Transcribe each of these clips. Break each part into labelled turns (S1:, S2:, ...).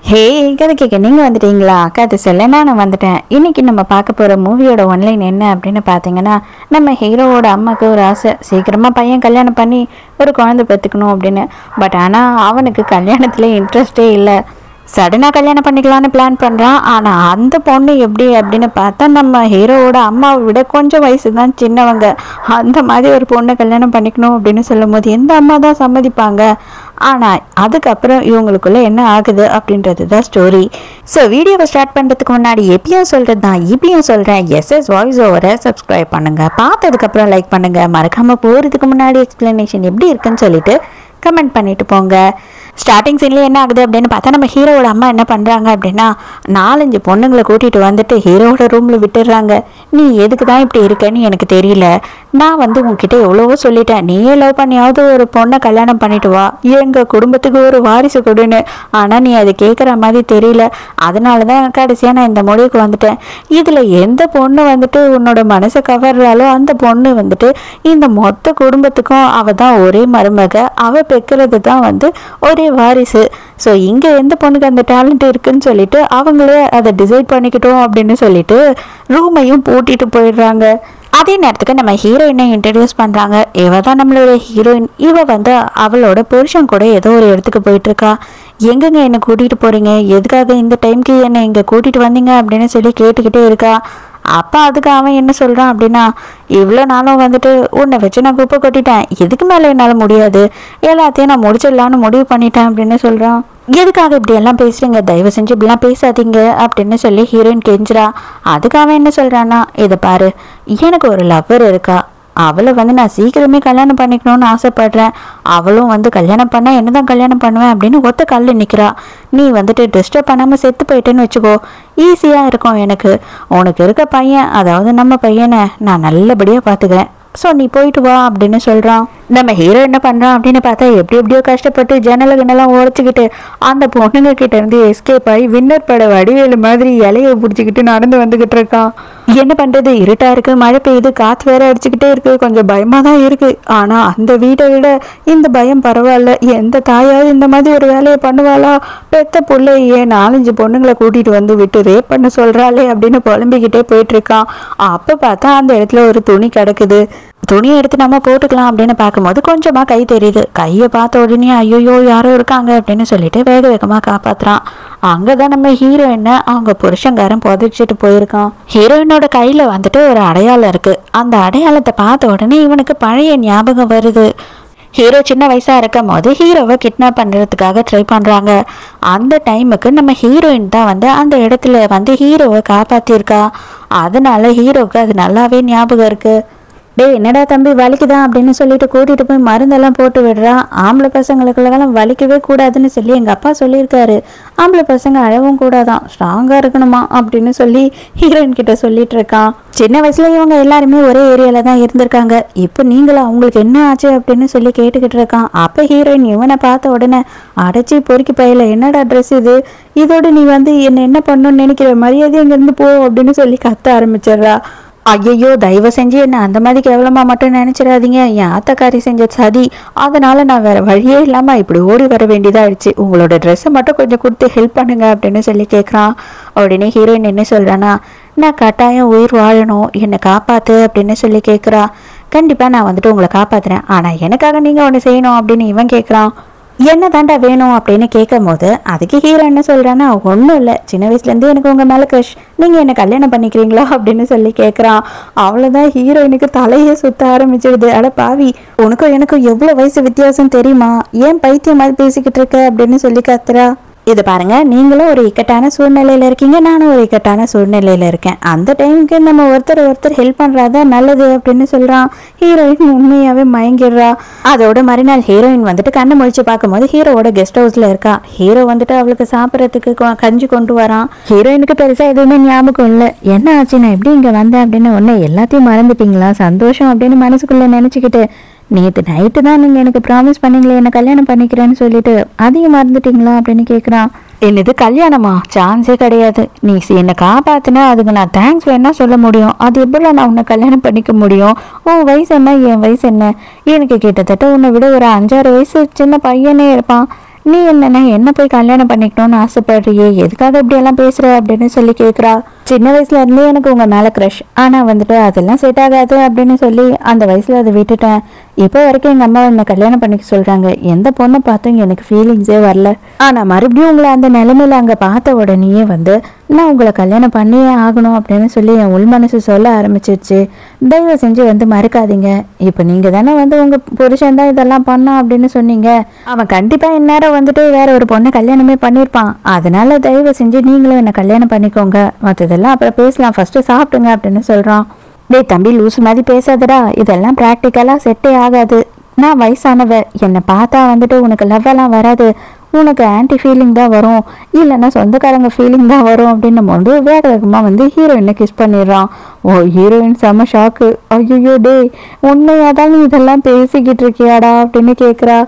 S1: ஹே கதை கேட்க நீங்கள் வந்துட்டீங்களா? கதை சொல்ல நான் வந்துட்டேன். இன்னைக்கு நம்ம பார்க்க போகிற மூவியோட ஒன்லைன் என்ன அப்படின்னு பார்த்தீங்கன்னா, நம்ம ஹீரோவோட அம்மாவுக்கு ஒரு ஆசை, சீக்கிரமாக பையன் கல்யாணம் பண்ணி ஒரு குழந்தை பெற்றுக்கணும் அப்படின்னு. பட் ஆனால் அவனுக்கு கல்யாணத்தில் இன்ட்ரெஸ்டே இல்லை. சடனாக கல்யாணம் பண்ணிக்கலான்னு பிளான் பண்ணுறான். ஆனால் அந்த பொண்ணு எப்படி அப்படின்னு பார்த்தா நம்ம ஹீரோவோட அம்மாவை விட கொஞ்சம் வயசு தான் சின்னவங்க. அந்த மாதிரி ஒரு பொண்ணை கல்யாணம் பண்ணிக்கணும் அப்படின்னு சொல்லும் போது எந்த அம்மா தான் சம்மதிப்பாங்க? ஆனால் அதுக்கப்புறம் இவங்களுக்குள்ள என்ன ஆகுது அப்படின்றது தான் ஸ்டோரி. ஸோ வீடியோவை ஸ்டார்ட் பண்ணுறதுக்கு முன்னாடி எப்பயும் சொல்கிறது தான் இப்பயும் சொல்கிறேன், எஸ்எஸ் வாய்ஸ் ஓவரை சப்ஸ்கிரைப் பண்ணுங்கள், பார்த்ததுக்கப்புறம் லைக் பண்ணுங்கள், மறக்காமல் போகிறதுக்கு முன்னாடி எக்ஸ்பிளனேஷன் எப்படி இருக்குன்னு சொல்லிட்டு கமெண்ட் பண்ணிட்டு போங்க. ஸ்டார்டிங் சீன்லேயே என்ன ஆகுது அப்படின்னு பார்த்தா நம்ம ஹீரோவோட அம்மா என்ன பண்ணுறாங்க அப்படின்னா, 4-5 பொண்ணுங்களை கூட்டிகிட்டு வந்துட்டு ஹீரோவோட ரூமில் விட்டுடுறாங்க. நீ எதுக்கு தான் இப்படி இருக்கன்னு எனக்கு தெரியல. நான் உங்ககிட்ட எவ்வளவோ சொல்லிட்டேன், நீயே லவ் பண்ணியாவது ஒரு பொண்ணை கல்யாணம் பண்ணிட்டு வா, எங்கள் குடும்பத்துக்கு ஒரு வாரிசு கொடுன்னு. ஆனால் நீ அதை கேட்குற மாதிரி தெரியல. அதனால தான் கடைசியாக நான் இந்த முடிவுக்கு வந்துட்டேன். இதில் எந்த பொண்ணு உன்னோட மனசை கவர்றாலோ அந்த பொண்ணு இந்த மொத்த குடும்பத்துக்கும் அவள் தான் ஒரே மருமக, அவள் பெக்கிறது தான் ஒரே வாரிசு. ஸோ இங்கே எந்த பொண்ணுக்கு அந்த டேலண்ட் இருக்குன்னு சொல்லிட்டு அவங்களே அதை டிசைட் பண்ணிக்கிட்டோம் அப்படின்னு சொல்லிட்டு ரூமையும் பூட்டிட்டு போயிடுறாங்க. அதே நேரத்துக்கு நம்ம ஹீரோயினை இன்ட்ரடியூஸ் பண்ணுறாங்க. இவ தான் நம்மளோட ஹீரோயின். இவ அவளோட புருஷன் கூட ஏதோ ஒரு இடத்துக்கு போயிட்டு இருக்கா. எங்கங்க என்னை கூட்டிகிட்டு போகிறீங்க, எதுக்காக இந்த டைம்க்கு என்னை இங்கே கூட்டிகிட்டு வந்தீங்க அப்படின்னு சொல்லி கேட்டுக்கிட்டே இருக்கா. அப்போ அதுக்கு அவன் என்ன சொல்கிறான் அப்படின்னா, இவ்வளோ நாளும் உன்னை வச்சு நான் குப்பை கொட்டிட்டேன், இதுக்கு மேலே என்னால் முடியாது, எல்லாத்தையும் நான் முடிச்சிடலான்னு முடிவு பண்ணிட்டேன் அப்படின்னு சொல்கிறான். எதுக்காக இப்படி எல்லாம் பேசுகிறீங்க, தயவு செஞ்சு இப்படிலாம் பேசாதீங்க அப்படின்னு சொல்லி ஹீரோயின் கெஞ்சுறா. அதுக்கு அவன் என்ன சொல்கிறான்னா, இதை பாரு, எனக்கு ஒரு லவ்வர் இருக்கா, அவளை நான் சீக்கிரமே கல்யாணம் பண்ணிக்கணும்னு ஆசைப்படுறேன். அவளும் கல்யாணம் பண்ண என்ன தான் கல்யாணம் பண்ணுவேன் அப்படின்னு ஒத்த கல்லு நிற்கிறா. நீ டிஸ்டர்ப் பண்ணாமல் செத்து போயிட்டேன்னு வச்சுக்கோ, ஈஸியாக இருக்கும் எனக்கு. உனக்கு இருக்க பையன், அதாவது நம்ம பையனை நான் நல்லபடியாக பார்த்துக்கிறேன். ஸோ நீ போயிட்டு வா அப்படின்னு சொல்கிறான். நம்ம ஹீரோ என்ன பண்ணுறான் அப்படின்னு பார்த்தா, எப்படியோ கஷ்டப்பட்டு ஜன்னலுக்குன்னெல்லாம் உடச்சிக்கிட்டு அந்த பொண்ணுங்க கிட்ட இருந்து எஸ்கேப் ஆகி வின்னர் பட வடிவேலு மாதிரி இலையை பிடிச்சிக்கிட்டு நடந்து வந்துக்கிட்டு இருக்கான். என்ன பண்ணுறது, இருட்டாக இருக்குது, மழை பெய்யுது, காற்று வேற அடிச்சுக்கிட்டே இருக்குது, கொஞ்சம் பயமாக தான் இருக்குது. ஆனால் அந்த வீட்டை விட இந்த பயம் பரவாயில்ல. எந்த தாயாவது இந்த மாதிரி ஒரு வேலையை பண்ணுவாளா? பெத்த பிள்ளையே 4-5 பொண்ணுங்களை கூட்டிகிட்டு விட்டு ரேப் பண்ண சொல்கிறாளே அப்படின்னு புலம்பிக்கிட்டே போயிட்டுருக்கான். அப்போ பார்த்தா அந்த இடத்துல ஒரு துணி கிடக்குது. துணியை எடுத்து நம்ம போட்டுக்கலாம் அப்படின்னு பார்க்கும்போது கொஞ்சமாக கை தெரியுது. கையை பார்த்த உடனே ஐயோ யாரோ இருக்காங்க அப்படின்னு சொல்லிட்டு வேக வேகமாக காப்பாற்றுறான். அங்கே தான் நம்ம ஹீரோயினை அவங்க புருஷங்காரன் புதைச்சிட்டு போயிருக்கான். ஹீரோயினோட கையில் ஒரு அடையாளம் இருக்குது. அந்த அடையாளத்தை பார்த்த உடனே இவனுக்கு பழைய ஞாபகம் வருது. ஹீரோ சின்ன வயசாக இருக்கும் போது ஹீரோவை கிட்னாப் பண்ணுறதுக்காக ட்ரை பண்ணுறாங்க. அந்த டைமுக்கு நம்ம ஹீரோயின் தான் அந்த இடத்துல ஹீரோவை காப்பாற்றிருக்கா. அதனால ஹீரோவுக்கு அது நல்லாவே ஞாபகம் இருக்குது. டே என்னடா தம்பி வலிக்குதான் அப்படின்னு சொல்லிட்டு கூட்டிகிட்டு போய் மருந்தெல்லாம் போட்டு விடுறான். ஆம்பளை பசங்களுக்கெல்லாம் வலிக்கவே கூடாதுன்னு சொல்லி எங்கள் அப்பா சொல்லியிருக்காரு. ஆம்பளை பசங்க அழவும் கூடாதான், ஸ்ட்ராங்காக இருக்கணுமா அப்படின்னு சொல்லி ஹீரோயின் கிட்ட சொல்லிட்டு இருக்கான். சின்ன வயசுல இவங்க எல்லாருமே ஒரே ஏரியாவில் தான் இருந்திருக்காங்க. இப்போ நீங்களும் அவங்களுக்கு என்ன ஆச்சு அப்படின்னு சொல்லி கேட்டுக்கிட்டு இருக்கான். அப்போ ஹீரோயின் இவனை பார்த்த உடனே, அடைச்சி பொறுக்கி பையில என்னடா ட்ரெஸ் இது, இதோடு நீ என்ன பண்ணணும்னு நினைக்கிற, மரியாதை இங்கேருந்து போ அப்படின்னு சொல்லி கத்த ஆரம்பிச்சிடுறா. ஐயோ தயவு செஞ்சு என்ன அந்த மாதிரி கேவலமாக மட்டும் நினச்சிடாதீங்க, என் ஆத்தக்காரி செஞ்ச சதி, அதனால நான் வேற வழியே இல்லாமல் இப்படி ஓடி வர வேண்டியதாகிடுச்சு, உங்களோட ட்ரெஸ்ஸை மட்டும் கொஞ்சம் கொடுத்து ஹெல்ப் பண்ணுங்க அப்படின்னு சொல்லி கேட்குறான். உடனே ஹீரோயின் என்ன சொல்கிறான்னா, நான் கட்டாயம் உயிர் வாழணும், என்னை காப்பாற்று அப்படின்னு சொல்லி கேட்குறா. கண்டிப்பாக நான் உங்களை காப்பாற்றுறேன், ஆனால் எனக்காக நீங்கள் ஒன்று செய்யணும் அப்படின்னு இவன் கேட்குறான். என்ன தாண்டா வேணும் அப்படின்னு கேட்கும் போது அதுக்கு ஹீரோ என்ன சொல்கிறான்னா, ஒன்றும் இல்லை, சின்ன வயசுலேருந்து எனக்கு உங்கள் மேலே க்ரஷ், நீங்கள் என்னை கல்யாணம் பண்ணிக்கிறீங்களா அப்படின்னு சொல்லி கேட்குறான். அவ்வளோதான் ஹீரோயினுக்கு தலையே சுற்ற ஆரம்பிச்சிடுது. அட பாவி, உனக்கும் எனக்கும் எவ்வளோ வயசு வித்தியாசம் தெரியுமா, ஏன் பைத்தியம் மாதிரி பேசிக்கிட்டு இருக்க அப்படின்னு சொல்லி கத்துறா. இது பாருங்க, நீங்களும் ஒரு இக்கட்டான சூழ்நிலையில இருக்கீங்க, நானும் ஒரு இக்கட்டான சூழ்நிலையில இருக்கேன். அந்த டைமுக்கு நம்ம ஒருத்தர் ஹெல்ப் பண்றதா நல்லது அப்படின்னு சொல்றான். ஹீரோயின் உண்மையாவே மயங்கிடுறா. அதோட மறுநாள் ஹீரோயின் கண்ணை முழிச்சு பார்க்கும்போது ஹீரோவோட கெஸ்ட் ஹவுஸ்ல இருக்கா. ஹீரோ அவளுக்கு சாப்பிட்றதுக்கு கஞ்சி கொண்டு வரான். ஹீரோயினுக்கு பெருசா எதுவுமே ஞாபகம் இல்லை. என்ன ஆச்சு, நான் எப்படி இங்க வந்தேன் அப்படின்னு ஒன்னு எல்லாத்தையும் மறந்துட்டீங்களா, சந்தோஷம் அப்படின்னு மனசுக்குள்ள நினைச்சுக்கிட்டு, நேற்று நைட்டு தான் நீங்கள் எனக்கு ப்ராமிஸ் பண்ணீங்களே என்னை கல்யாணம் பண்ணிக்கிறேன்னு சொல்லிட்டு அதையும் மறந்துட்டீங்களா அப்படின்னு கேட்குறான். என்னது கல்யாணமா, சான்ஸே கிடையாது, நீ என்னை காப்பாற்றினா அதுக்கு நான் தேங்க்ஸ் வேணா சொல்ல முடியும், அது எப்படில நான் உன்னை கல்யாணம் பண்ணிக்க முடியும், உன் வயசு என்ன என் வயசு என்ன, எனக்கு கிட்டத்தட்ட உன்னை விட ஒரு 5-6 வயசு சின்ன பையனே இருப்பான், நீ என்ன போய் கல்யாணம் பண்ணிக்கணும்னு ஆசைப்படுறியே, எதுக்காக இப்படி எல்லாம் பேசுற அப்படின்னு சொல்லி கேட்குறா. சின்ன வயசுல இருந்தே எனக்கு உங்க மேல க்ரஷ், ஆனா வந்துட்டு அதெல்லாம் செட் ஆகாது அப்படின்னு சொல்லி அந்த வயசுல அதை விட்டுட்டேன். இப்போ வரைக்கும் எங்க அம்மா என்ன கல்யாணம் பண்ணிக்க சொல்றாங்க. எந்த பொண்ணை பார்த்தும் எனக்கு ஃபீலிங்ஸே வரல. ஆனா மறுபடியும் உங்களை அந்த நிலைமையில அங்க பார்த்த உடனேயே நான் உங்களை கல்யாணம் பண்ணியே ஆகணும் அப்படின்னு சொல்லி என் உள் மனசு சொல்ல ஆரம்பிச்சிருச்சு. தயவு செஞ்சு மறுக்காதீங்க. இப்ப நீங்க தானே உங்க புருஷன் தான் இதெல்லாம் பண்ணா அப்படின்னு சொன்னீங்க. அவன் கண்டிப்பா இந்நேரம் வேற ஒரு பொண்ணை கல்யாணமே பண்ணிருப்பான். அதனால தயவு செஞ்சு நீங்களும் என்ன கல்யாணம் பண்ணிக்கோங்க, மற்றதெல்லாம் அப்புறம் பேசலாம், ஃபர்ஸ்ட் சாப்பிடுங்க அப்படின்னு சொல்றான். டேய் தம்பி, லூசு மாதிரி பேசாதடா, இதெல்லாம் ப்ராக்டிக்கலா செட்டே ஆகாது. நான் வயசானவ, என்னை பார்த்தா உனக்கு லவ்வெல்லாம் வராது, உனக்கு ஆன்டி ஃபீலிங் தான் வரும், இல்லைன்னா சொந்தக்காரங்க ஃபீலிங் தான் வரும் அப்படின்னும் போது வேக வேகமாக ஹீரோயினை கிஸ் பண்ணிடுறான். ஓ, ஹீரோயின் செம்ம ஷாக்கு. ஐயோ டே, உண்மையாதான் நீ இதெல்லாம் பேசிக்கிட்டு இருக்கியாடா அப்படின்னு கேட்குறா.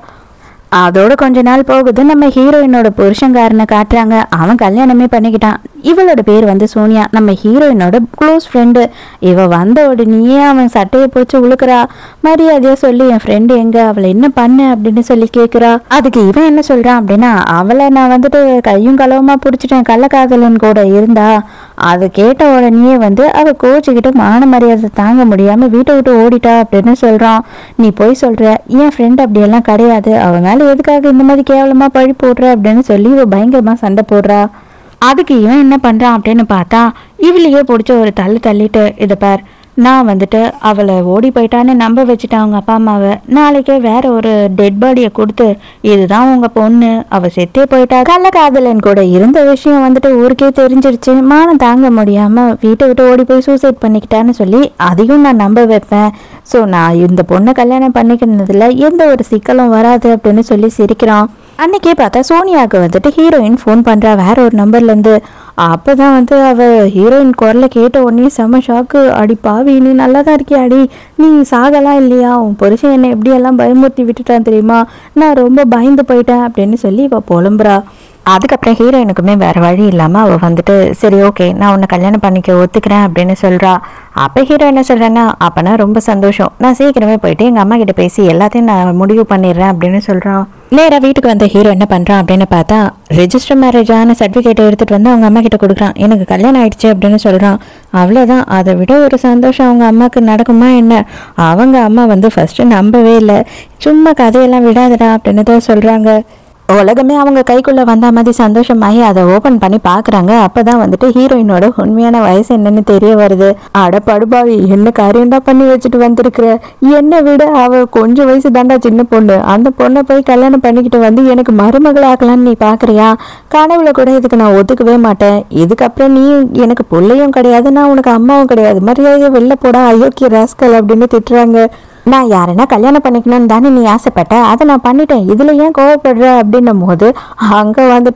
S1: அதோட கொஞ்ச நாள் போகுது. நம்ம ஹீரோயினோட புருஷங்காரனை காட்டுறாங்க. அவன் கல்யாணமே பண்ணிக்கிட்டான். இவளோட பேர் சோனியா, நம்ம ஹீரோயினோட க்ளோஸ் ஃப்ரெண்டு. இவ வந்த உடனேயே அவன் சட்டையை பிடிச்சி உழுக்கிறா. மரியாதையா சொல்லி என் ஃப்ரெண்டு எங்க, அவளை என்ன பண்ண அப்படின்னு சொல்லி கேட்குறா. அதுக்கு இவன் என்ன சொல்றான் அப்படின்னா, அவளை நான் கையும் களவுமா பிடிச்சிட்டேன், கள்ளக்காதலன் கூட இருந்தா. அதை கேட்ட உடனேயே அவ கோச்சுக்கிட்டு மான மரியாதை தாங்க முடியாம வீட்டை விட்டு ஓடிட்டா அப்படின்னு சொல்றான். நீ போய் சொல்ற, என் ஃப்ரெண்ட் அப்படியெல்லாம் கிடையாது, அவனால எதுக்காக இந்த மாதிரி கேவலமா பழி போடுற அப்படின்னு சொல்லி இவ பயங்கரமா சண்டை போடுறா. அதுக்கு இவன் என்ன பண்றான் அப்படின்னு பார்த்தா, இவளையே பிடிச்ச ஒரு தள்ளிட்டு, இதை பார், நான் அவளை ஓடி போயிட்டான்னு நம்ப வச்சுட்டான் அவங்க அப்பா அம்மாவை. நாளைக்கே வேற ஒரு டெட் பாடியை கொடுத்து, இதுதான் உங்க பொண்ணு, அவ செத்தே போயிட்டா, கள்ளக்காதலன் கூட இருந்த விஷயம் ஊருக்கே தெரிஞ்சிருச்சு, மானம் தாங்க முடியாம வீட்டை விட்டு ஓடி போய் சூசைட் பண்ணிக்கிட்டான்னு சொல்லி அதையும் நான் நம்ப வைப்பேன். ஸோ நான் இந்த பொண்ணை கல்யாணம் பண்ணிக்கிறதுல எந்த ஒரு சிக்கலும் வராது அப்படின்னு சொல்லி சிரிக்கிறான். அன்னைக்கே பார்த்தா சோனியாவுக்கு ஹீரோயின் ஃபோன் பண்றா வேற ஒரு நம்பர்லேருந்து. அப்போதான் அவ ஹீரோயின் குரலை கேட்ட உடனே செம்ம ஷாக்கு. அடி பாவி, நீ நல்லா தான் இருக்கியா, அடி நீ சாகலாம் இல்லையா, உன் புருஷன் என்னை எப்படியெல்லாம் பயமுறுத்தி விட்டுட்டான் தெரியுமா, நான் ரொம்ப பயந்து போயிட்டேன் அப்படின்னு சொல்லி இவ புலம்புறா. அதுக்கப்புறம் ஹீரோயினுக்குமே வேற வழி இல்லாமல் அவள் சரி ஓகே நான் உன்னை கல்யாணம் பண்ணிக்க ஒத்துக்கிறேன் அப்படின்னு சொல்கிறா. அப்போ ஹீரோ என்ன சொல்கிறேன்னா, அப்போனா ரொம்ப சந்தோஷம், நான் சீக்கிரமே போயிட்டு எங்கள் அம்மா கிட்ட பேசி எல்லாத்தையும் நான் முடிவு பண்ணிடுறேன் அப்படின்னு சொல்கிறான். நேராக வீட்டுக்கு வந்த ஹீரோ என்ன பண்ணுறான் அப்படின்னு பார்த்தா, ரெஜிஸ்டர் மேரேஜான சர்டிஃபிகேட்டை எடுத்துகிட்டு அவங்க அம்மா கிட்ட கொடுக்குறான். எனக்கு கல்யாணம் ஆயிடுச்சு அப்படின்னு சொல்கிறான். அவ்வளோதான், அதை விட ஒரு சந்தோஷம் அவங்க அம்மாவுக்கு நடக்குமா என்ன? அவங்க அம்மா ஃபஸ்ட்டு நம்பவே இல்லை. சும்மா கதையெல்லாம் விடாதடா அப்படின்னு தான் சொல்கிறாங்க. உலகமே அவங்க கைக்குள்ள வந்த மாதிரி சந்தோஷமாகி அதை ஓபன் பண்ணி பாக்குறாங்க. அப்பதான் ஹீரோயினோட உண்மையான வயசு என்னன்னு தெரிய வருது. அட படுபாவி, என்ன காரியம்டா பண்ணி வச்சுட்டு வந்திருக்கிற, என்னை விட அவ கொஞ்சம் வயசு தாண்டா சின்ன பொண்ணு, அந்த பொண்ணை போய் கல்யாணம் பண்ணிக்கிட்டு எனக்கு மருமகளாக்கலான்னு நீ பாக்குறியா? கனவுல கூட இதுக்கு நான் ஒத்துக்கவே மாட்டேன். இதுக்கப்புறம் நீ எனக்கு பிள்ளையும் கிடையாது, நான் உனக்கு அம்மாவும் கிடையாது, மரியாதையை வெளில போடா அயோக்கிய ராஸ்கல் அப்படின்னு திட்டுறாங்க. நான் யாருன்னா கல்யாணம் பண்ணிக்கணும்னு தானே நீ ஆசைப்பட்ட, அதை நான் பண்ணிட்டேன், இதுல ஏன் கோவப்படுற அப்படின்னும் போது அங்க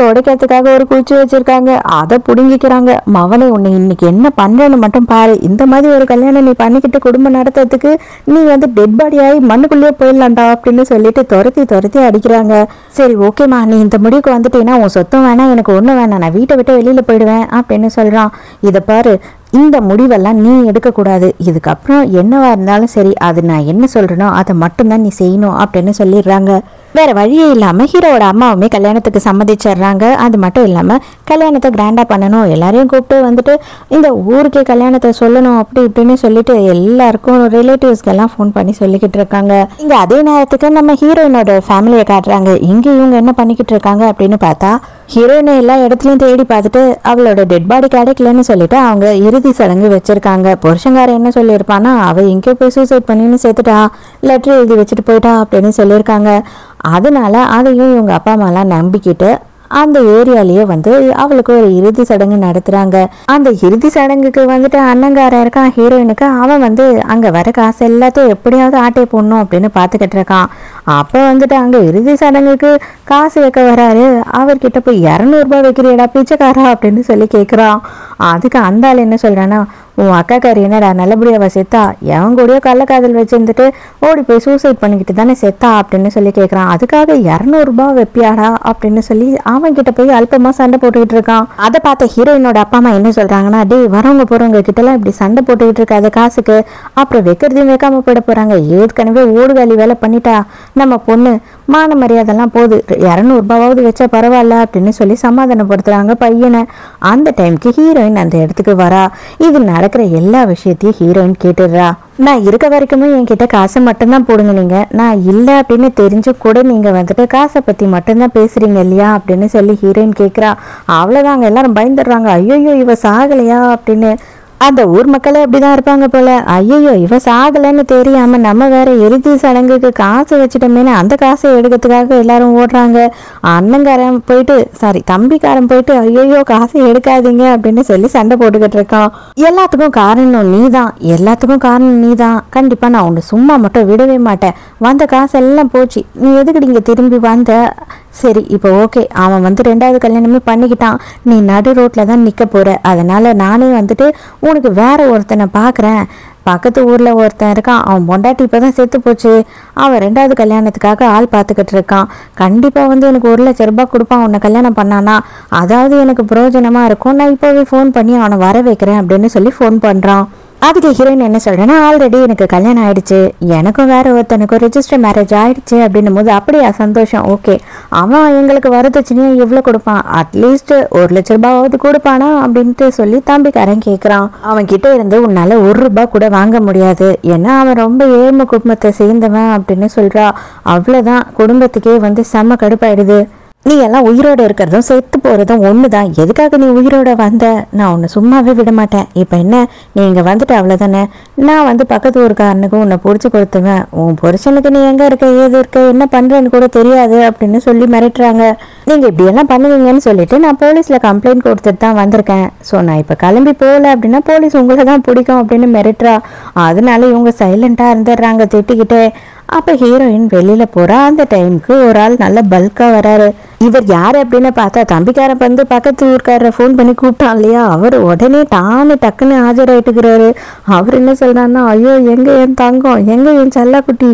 S1: துடைக்கிறதுக்காக ஒரு குச்சி வச்சிருக்காங்க, அதை புடுங்கிக்கிறாங்க. மவனை உன்னை இன்னைக்கு என்ன பண்றேன்னு மட்டும் பாரு, இந்த மாதிரி ஒரு கல்யாணம் நீ பண்ணிக்கிட்டு குடும்பம் நடத்துறதுக்கு நீ டெட் பாடி ஆகி மண்ணுக்குள்ளேயே போயிடலாம்டா அப்படின்னு சொல்லிட்டு துரத்தி அடிக்கிறாங்க. சரி ஓகேம்மா, நீ இந்த முடிவுக்கு வந்துட்டீங்கன்னா உன் சொத்தம் வேணாம், எனக்கு ஒன்றும் வேணாம், நான் வீட்டை விட்டு வெளியில போயிடுவேன் அப்படின்னு சொல்றான். இதை பாரு, இந்த முடிவெல்லாம் நீ எடுக்கக்கூடாது, இதுக்கப்புறம் என்னவா இருந்தாலும் சரி, அது நான் என்ன சொல்றேனோ அதை மட்டும்தான் நீ செய்யணும் அப்படின்னு சொல்லிடுறாங்க. வேற வழியே இல்லாம ஹீரோவோட அம்மாவுமே கல்யாணத்துக்கு சம்மதிச்சிடுறாங்க. அது மட்டும் இல்லாம கல்யாணத்தை கிராண்டா பண்ணணும், எல்லாரையும் கூப்பிட்டு இந்த ஊருக்கே கல்யாணத்தை சொல்லணும் அப்படி இப்படின்னு சொல்லிட்டு எல்லாருக்கும் ரிலேட்டிவ்ஸ்க்கெல்லாம் ஃபோன் பண்ணி சொல்லிக்கிட்டு இருக்காங்க. இங்க அதே நேரத்துக்கு நம்ம ஹீரோயினோட ஃபேமிலியை காட்டுறாங்க. இங்க இவங்க என்ன பண்ணிக்கிட்டு இருக்காங்க அப்படின்னு பார்த்தா, ஹீரோயினை எல்லா இடத்துலயும் தேடி பார்த்துட்டு அவளோட டெட் பாடி கிடைக்கலன்னு சொல்லிட்டு அவங்க இறுதி சடங்கு வச்சிருக்காங்க. புருஷங்கார என்ன சொல்லியிருப்பானா, அவ எங்கேயோ போய் சூசைட் பண்ணின்னு சேர்த்துட்டா, லெட்டர் எழுதி வச்சுட்டு போயிட்டா அப்படின்னு சொல்லியிருக்காங்க. அதனால அதையும் இவங்க அப்பா அம்மாலாம் நம்பிக்கிட்டு அந்த ஏரியாலேயே அவளுக்கு ஒரு இறுதி சடங்கு நடத்துறாங்க. அந்த இறுதி சடங்குக்கு அண்ணங்காரன் இருக்கான் ஹீரோயினுக்கு, அவன் அங்க வர காசு எல்லாத்தையும் எப்படியாவது ஆட்டை போடணும் அப்படின்னு பார்த்துக்கிட்டு இருக்கான். அப்போ அங்க இறுதி சடங்குக்கு காசு வைக்க வராரு. அவர்கிட்ட போய் 200 ரூபாய் வைக்கிறியடா பிச்சைக்காரா அப்படின்னு சொல்லி கேட்குறான். அதுக்கு அந்த ஆள் என்ன சொல்றான்னா, உன் அக்காக்காரி என்னடா நல்லபடியாவா செத்தா, எவன் கூடயோ கள்ளக்காதல் வச்சிருந்துட்டு ஓடி போய் சூசைட் பண்ணிக்கிட்டு தானே செத்தா அப்படின்னு சொல்லி கேட்குறான். அதுக்காக 200 வெப்பியாடா அப்படின்னு சொல்லி அவன் கிட்ட போய் அல்பமாக சண்டை போட்டுக்கிட்டு இருக்கான். அதை பார்த்த ஹீரோயினோட அப்பா அம்மா என்ன சொல்கிறாங்கன்னா, டே வரவங்க போகிறவங்க கிட்டலாம் இப்படி சண்டை போட்டுக்கிட்டு இருக்காது காசுக்கு, அப்புறம் வைக்கிறதையும் வைக்காம போயிட போகிறாங்க, ஏற்கனவே ஓடுகாலி வேலை பண்ணிட்டா நம்ம பொண்ணு, மான மரியாதைலாம் போகுது, 200 வச்சா பரவாயில்ல அப்படின்னு சொல்லி சமாதானப்படுத்துகிறாங்க பையனை. அந்த டைமுக்கு ஹீரோயின் அந்த இடத்துக்கு வரா. இது நடக்கிற எல்லா விஷயத்தையும் ஹீரோயின் கேட்டுடுறா. நான் இருக்க வரைக்குமே என்கிட்ட காசை மட்டும்தான் போடுங்க, நீங்க நான் இல்லை அப்படின்னு தெரிஞ்சு கூட நீங்க வந்துட்டு காசை பத்தி மட்டும்தான் பேசுறீங்க இல்லையா அப்படின்னு சொல்லி ஹீரோயின் கேட்குறா. அவ்வளோதாங்க, எல்லாரும் பயந்துடுறாங்க. ஐயோ இவ சாகலையா அப்படின்னு. அந்த ஊர் மக்களே அப்படிதான் இருப்பாங்க போல. ஐயோ இவ சாகலைன்னு தெரியாம நம்ம வேற இறுதி சடங்குக்கு காசு வச்சுட்டோமேனு அந்த காசை எடுக்கிறதுக்காக எல்லாரும் ஓடுறாங்க. அண்ணங்காரன் போயிட்டு தம்பிக்காரன் போயிட்டு ஐயோ காசை எடுக்காதீங்க அப்படின்னு சொல்லி சண்டை போட்டுக்கிட்டு இருக்கான். எல்லாத்துக்கும் காரணம் நீதான், கண்டிப்பா நான் உன்னை சும்மா மட்டும் விடவே மாட்டேன், வந்த காசு எல்லாம் போச்சு, நீ எதுக்கு நீங்க திரும்பி வந்த, சரி இப்போ ஓகே, அவன் வந்து 2வது கல்யாணமே பண்ணிக்கிட்டான், நீ நடு ரோட்டில் தான் நிற்க போகிற, அதனால் நானே வந்துட்டு உனக்கு வேற ஒருத்தனை பார்க்குறேன், பக்கத்து ஊரில் ஒருத்தன் இருக்கான், அவன் பொண்டாட்டி இப்போ தான் செத்து போச்சு, அவன் 2வது கல்யாணத்துக்காக ஆள் பார்த்துக்கிட்டு இருக்கான், கண்டிப்பாக வந்து எனக்கு 1,00,000 கொடுப்பான் உன்னை கல்யாணம் பண்ணானா, அதாவது எனக்கு பிரயோஜனமாக இருக்கும், நான் இப்போவே ஃபோன் பண்ணி அவனை வர வைக்கிறேன் அப்படின்னு சொல்லி ஃபோன் பண்ணுறான். அதுக்கு ஹீரோயின் என்ன சொல்கிறேன்னா, ஆல்ரெடி எனக்கு கல்யாணம் ஆகிடுச்சு, எனக்கும் வேற ஒருத்தனுக்கும் ரெஜிஸ்டர் மேரேஜ் ஆகிடுச்சு அப்படின்னும் போது, அப்படியா சந்தோஷம், ஓகே, அவன் எங்களுக்கு வரதட்சணையும் எவ்வளோ கொடுப்பான், அட்லீஸ்ட் 1,00,000 கொடுப்பானா அப்படின்ட்டு சொல்லி தம்பிக்காரன் கேட்குறான். அவன் கிட்ட இருந்து உன்னால் ₹1 கூட வாங்க முடியாது, ஏன்னா அவன் ரொம்ப ஏழ்மை குடும்பத்தை சேர்ந்தவன் அப்படின்னு சொல்கிறா. அவ்வளோதான், குடும்பத்துக்கே வந்து செம்ம கடுப்பாயிடுது. நீ எல்லாம் உயிரோட இருக்கிறதும் செத்து போகிறதும் ஒன்று தான், எதுக்காக நீ உயிரோட வந்த, நான் உன்னை சும்மாவே விட மாட்டேன், இப்போ என்ன நீ இங்கே வந்துட்டு அவ்வளோதானே, நான் வந்து பக்கத்து ஊருக்காரனுக்கு உன்னை பிடிச்சி கொடுத்துவேன், உன் புருஷனுக்கு நீ எங்கே இருக்க ஏது இருக்க என்ன பண்ணுறேன்னு கூட தெரியாது அப்படின்னு சொல்லி மிரட்டுறாங்க. நீங்கள் இப்படியெல்லாம் பண்ணுவீங்கன்னு சொல்லிட்டு நான் போலீஸில் கம்ப்ளைண்ட் கொடுத்துட்டு தான் வந்திருக்கேன், ஸோ நான் இப்போ கிளம்பி போகல அப்படின்னா போலீஸ் உங்களை தான் பிடிக்கும் அப்படின்னு மிரட்டுறா. அதனால இவங்க சைலண்ட்டாக இருந்துடுறாங்க திட்டிக்கிட்டே. அப்போ ஹீரோயின் வெளியில் போகிறா. அந்த டைமுக்கு ஒரு ஆள் நல்ல பல்காக வராரு. இவர் யார் அப்படின்னு பார்த்தா தம்பிக்காரன் வந்து பக்கத்து ஊருக்காரரை ஃபோன் பண்ணி கூப்பிட்டான் இல்லையா, அவர் உடனே டக்குன்னு ஆஜராயிட்டுக்கிறாரு. அவர் என்ன சொல்கிறாருன்னா, ஐயோ எங்கே என் தங்கம், எங்கே என் செல்லக்குட்டி,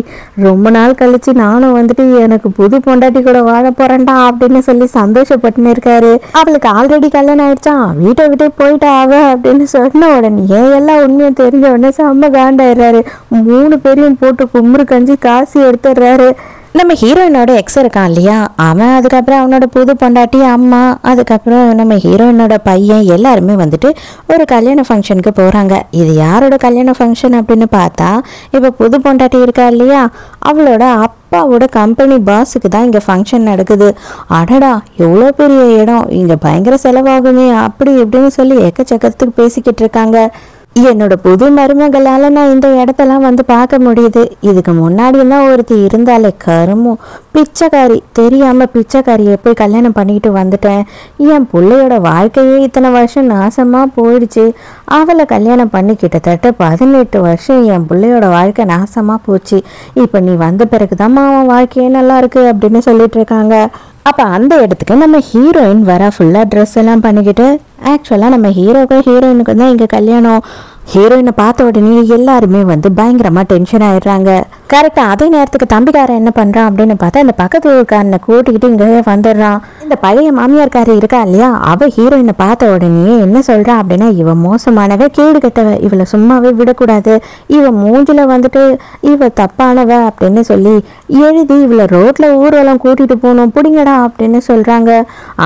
S1: ரொம்ப நாள் கழிச்சு நானும் வந்துட்டு எனக்கு புது பொண்டாட்டி கூட வாழ போகிறேன்டா அப்படின்னு சொல்லி சந்தோஷப்பட்டுன்னு இருக்காரு. அவளுக்கு ஆல்ரெடி கல்யாணம் ஆயிடுச்சான், வீட்டை விட்டே போயிட்டா அவ அப்படின்னு சொன்ன உடனே எல்லாம் உண்மையும் தெரிஞ்ச உடனே செம்ம காண்டாயிடுறாரு. 3 பேரையும் போட்டு கும்புறு கஞ்சி காசு எடுத்துடுறாரு. நம்ம ஹீரோயினோட எக்ஸ் இருக்கான் இல்லையா, அவன் அதுக்கப்புறம் அவனோட புது பொண்டாட்டி அம்மா, அதுக்கப்புறம் நம்ம ஹீரோயினோட பையன் எல்லாருமே வந்துட்டு ஒரு கல்யாண ஃபங்க்ஷனுக்கு போகிறாங்க. இது யாரோட கல்யாண ஃபங்க்ஷன் அப்படின்னு பார்த்தா, இப்போ புது பொண்டாட்டி இருக்கா இல்லையா, அவளோட அப்பாவோட கம்பெனி பாஸுக்கு தான் இங்கே ஃபங்க்ஷன் நடக்குது. அடடா எவ்வளோ பெரிய இடம், இங்கே பயங்கர செலவாகுமே அப்படி இப்படின்னு சொல்லி எக்கச்சக்கத்துக்கு பேசிக்கிட்டு இருக்காங்க. என்னோட புது மருமகளால் நான் இந்த இடத்தெல்லாம் வந்து பார்க்க முடியுது. இதுக்கு முன்னாடி தான் ஒருத்தி இருந்தாலே கருமும் பிச்சைக்காரி, தெரியாமல் பிச்சைக்காரியை போய் கல்யாணம் பண்ணிக்கிட்டு வந்துட்டேன். என் பிள்ளையோட வாழ்க்கையே இத்தனை வருஷம் நாசமாக போயிடுச்சு. அவளை கல்யாணம் பண்ணி கிட்டத்தட்ட 18 வருஷம் என் பிள்ளையோட வாழ்க்கை நாசமாக போச்சு. இப்போ நீ வந்த பிறகுதான் அவன் வாழ்க்கையே நல்லா இருக்கு அப்படின்னு சொல்லிட்டு இருக்காங்க. அப்போ அந்த இடத்துக்கு நம்ம ஹீரோயின் வர ஃபுல்லாக ட்ரெஸ் எல்லாம் பண்ணிக்கிட்டு, ஆக்சுவலாக நம்ம ஹீரோக்கும் ஹீரோயினுக்கும் தான் இங்கே கல்யாணம். ஹீரோயினை பார்த்த உடனே எல்லாருமே வந்து பயங்கரமாக டென்ஷன் ஆயிடுறாங்க. கரெக்டாக அதே நேரத்துக்கு தம்பிக்காரன் என்ன பண்ணுறான் அப்படின்னு பார்த்தா, இந்த பக்கத்து ஊருக்காரனை கூட்டிக்கிட்டு இங்கே வந்துடுறான். இந்த பழைய மாமியார்காரி இருக்கா இல்லையா, அவள் ஹீரோயினை பார்த்த உடனே என்ன சொல்கிறா அப்படின்னா, இவ மோசமானவ, கேடு கட்டவ, இவளை சும்மாவே விடக்கூடாது, இவ மூஞ்சில் வந்துட்டு இவ தப்பானவ அப்படின்னு சொல்லி எழுதி இவளை ரோட்டில் ஊரெல்லாம் கூட்டிகிட்டு போகணும் பிடிங்கடா அப்படின்னு சொல்கிறாங்க.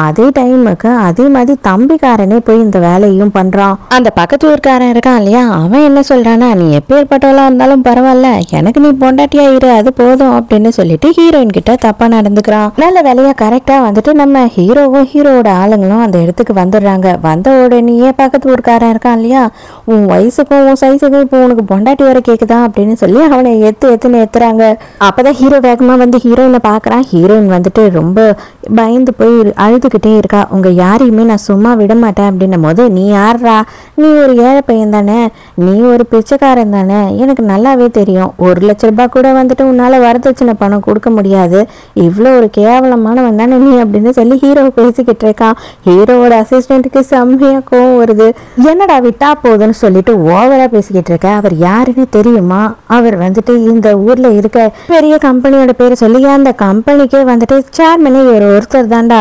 S1: அதே டைமுக்கு அதே மாதிரி தம்பிக்காரனே போய் இந்த வேலையும் பண்ணுறான். அந்த பக்கத்து ஊருக்காரன் இருக்கான் இல்லையா, அவன் என்ன சொல்கிறான்னா, நீ எப்பேற்பட்டவளாக இருந்தாலும் பரவாயில்ல, எனக்கு நீ பொண்டாட்டியா இரு, அது போதும் அப்படின்னு சொல்லிட்டு ஹீரோயின் கிட்ட தப்பா நடந்துக்கிறான். நல்ல வேலையா கரெக்டா வந்துட்டு நம்ம ஹீரோவும் ஹீரோவோட ஆளுங்களும் அந்த இடத்துக்கு வந்துடுறாங்க. வந்த உடனே பக்கத்து ஊருக்காரன் இருக்கான் இல்லையா, உன் வயசுக்கும் உன் சைஸுக்கும் இப்போ உனக்கு பொண்டாட்டி வர கேக்குதா அப்படின்னு சொல்லி அவனை எத்துன்னு ஏத்துறாங்க. அப்பதான் ஹீரோ வேகமா வந்து ஹீரோயினை பாக்குறான். ஹீரோயின் வந்துட்டு ரொம்ப பயந்து போய் அழுதுகிட்டே இருக்கா. உங்க யாரையுமே நான் சும்மா விட மாட்டேன் அப்படின்னும் போது, நீ யாரா, நீ ஒரு ஏழை பையன் தானே, நீ ஒரு பிச்சைக்காரன் தானே, எனக்கு நல்லாவே தெரியும். 1,00,000 கூட வந்துட்டு உன்னால வரதட்சணை பணம் கொடுக்க முடியாது, இவ்வளோ ஒரு கேவலமானவன் தானே நீ அப்படின்னு சொல்லி ஹீரோ பேசிக்கிட்டு இருக்கான். ஹீரோவோட அசிஸ்டண்ட்டுக்கு செம்மையா கோவம் வருது. என்னடா விட்டா போதுன்னு சொல்லிட்டு ஓவரா பேசிக்கிட்டு இருக்க, அவர் யாருன்னு தெரியுமா, அவர் வந்துட்டு இந்த ஊர்ல இருக்க பெரிய கம்பெனியோட பேரை சொல்லி அந்த கம்பெனிக்கே வந்துட்டு சேர்மனே ஒருத்தர் தாண்டா,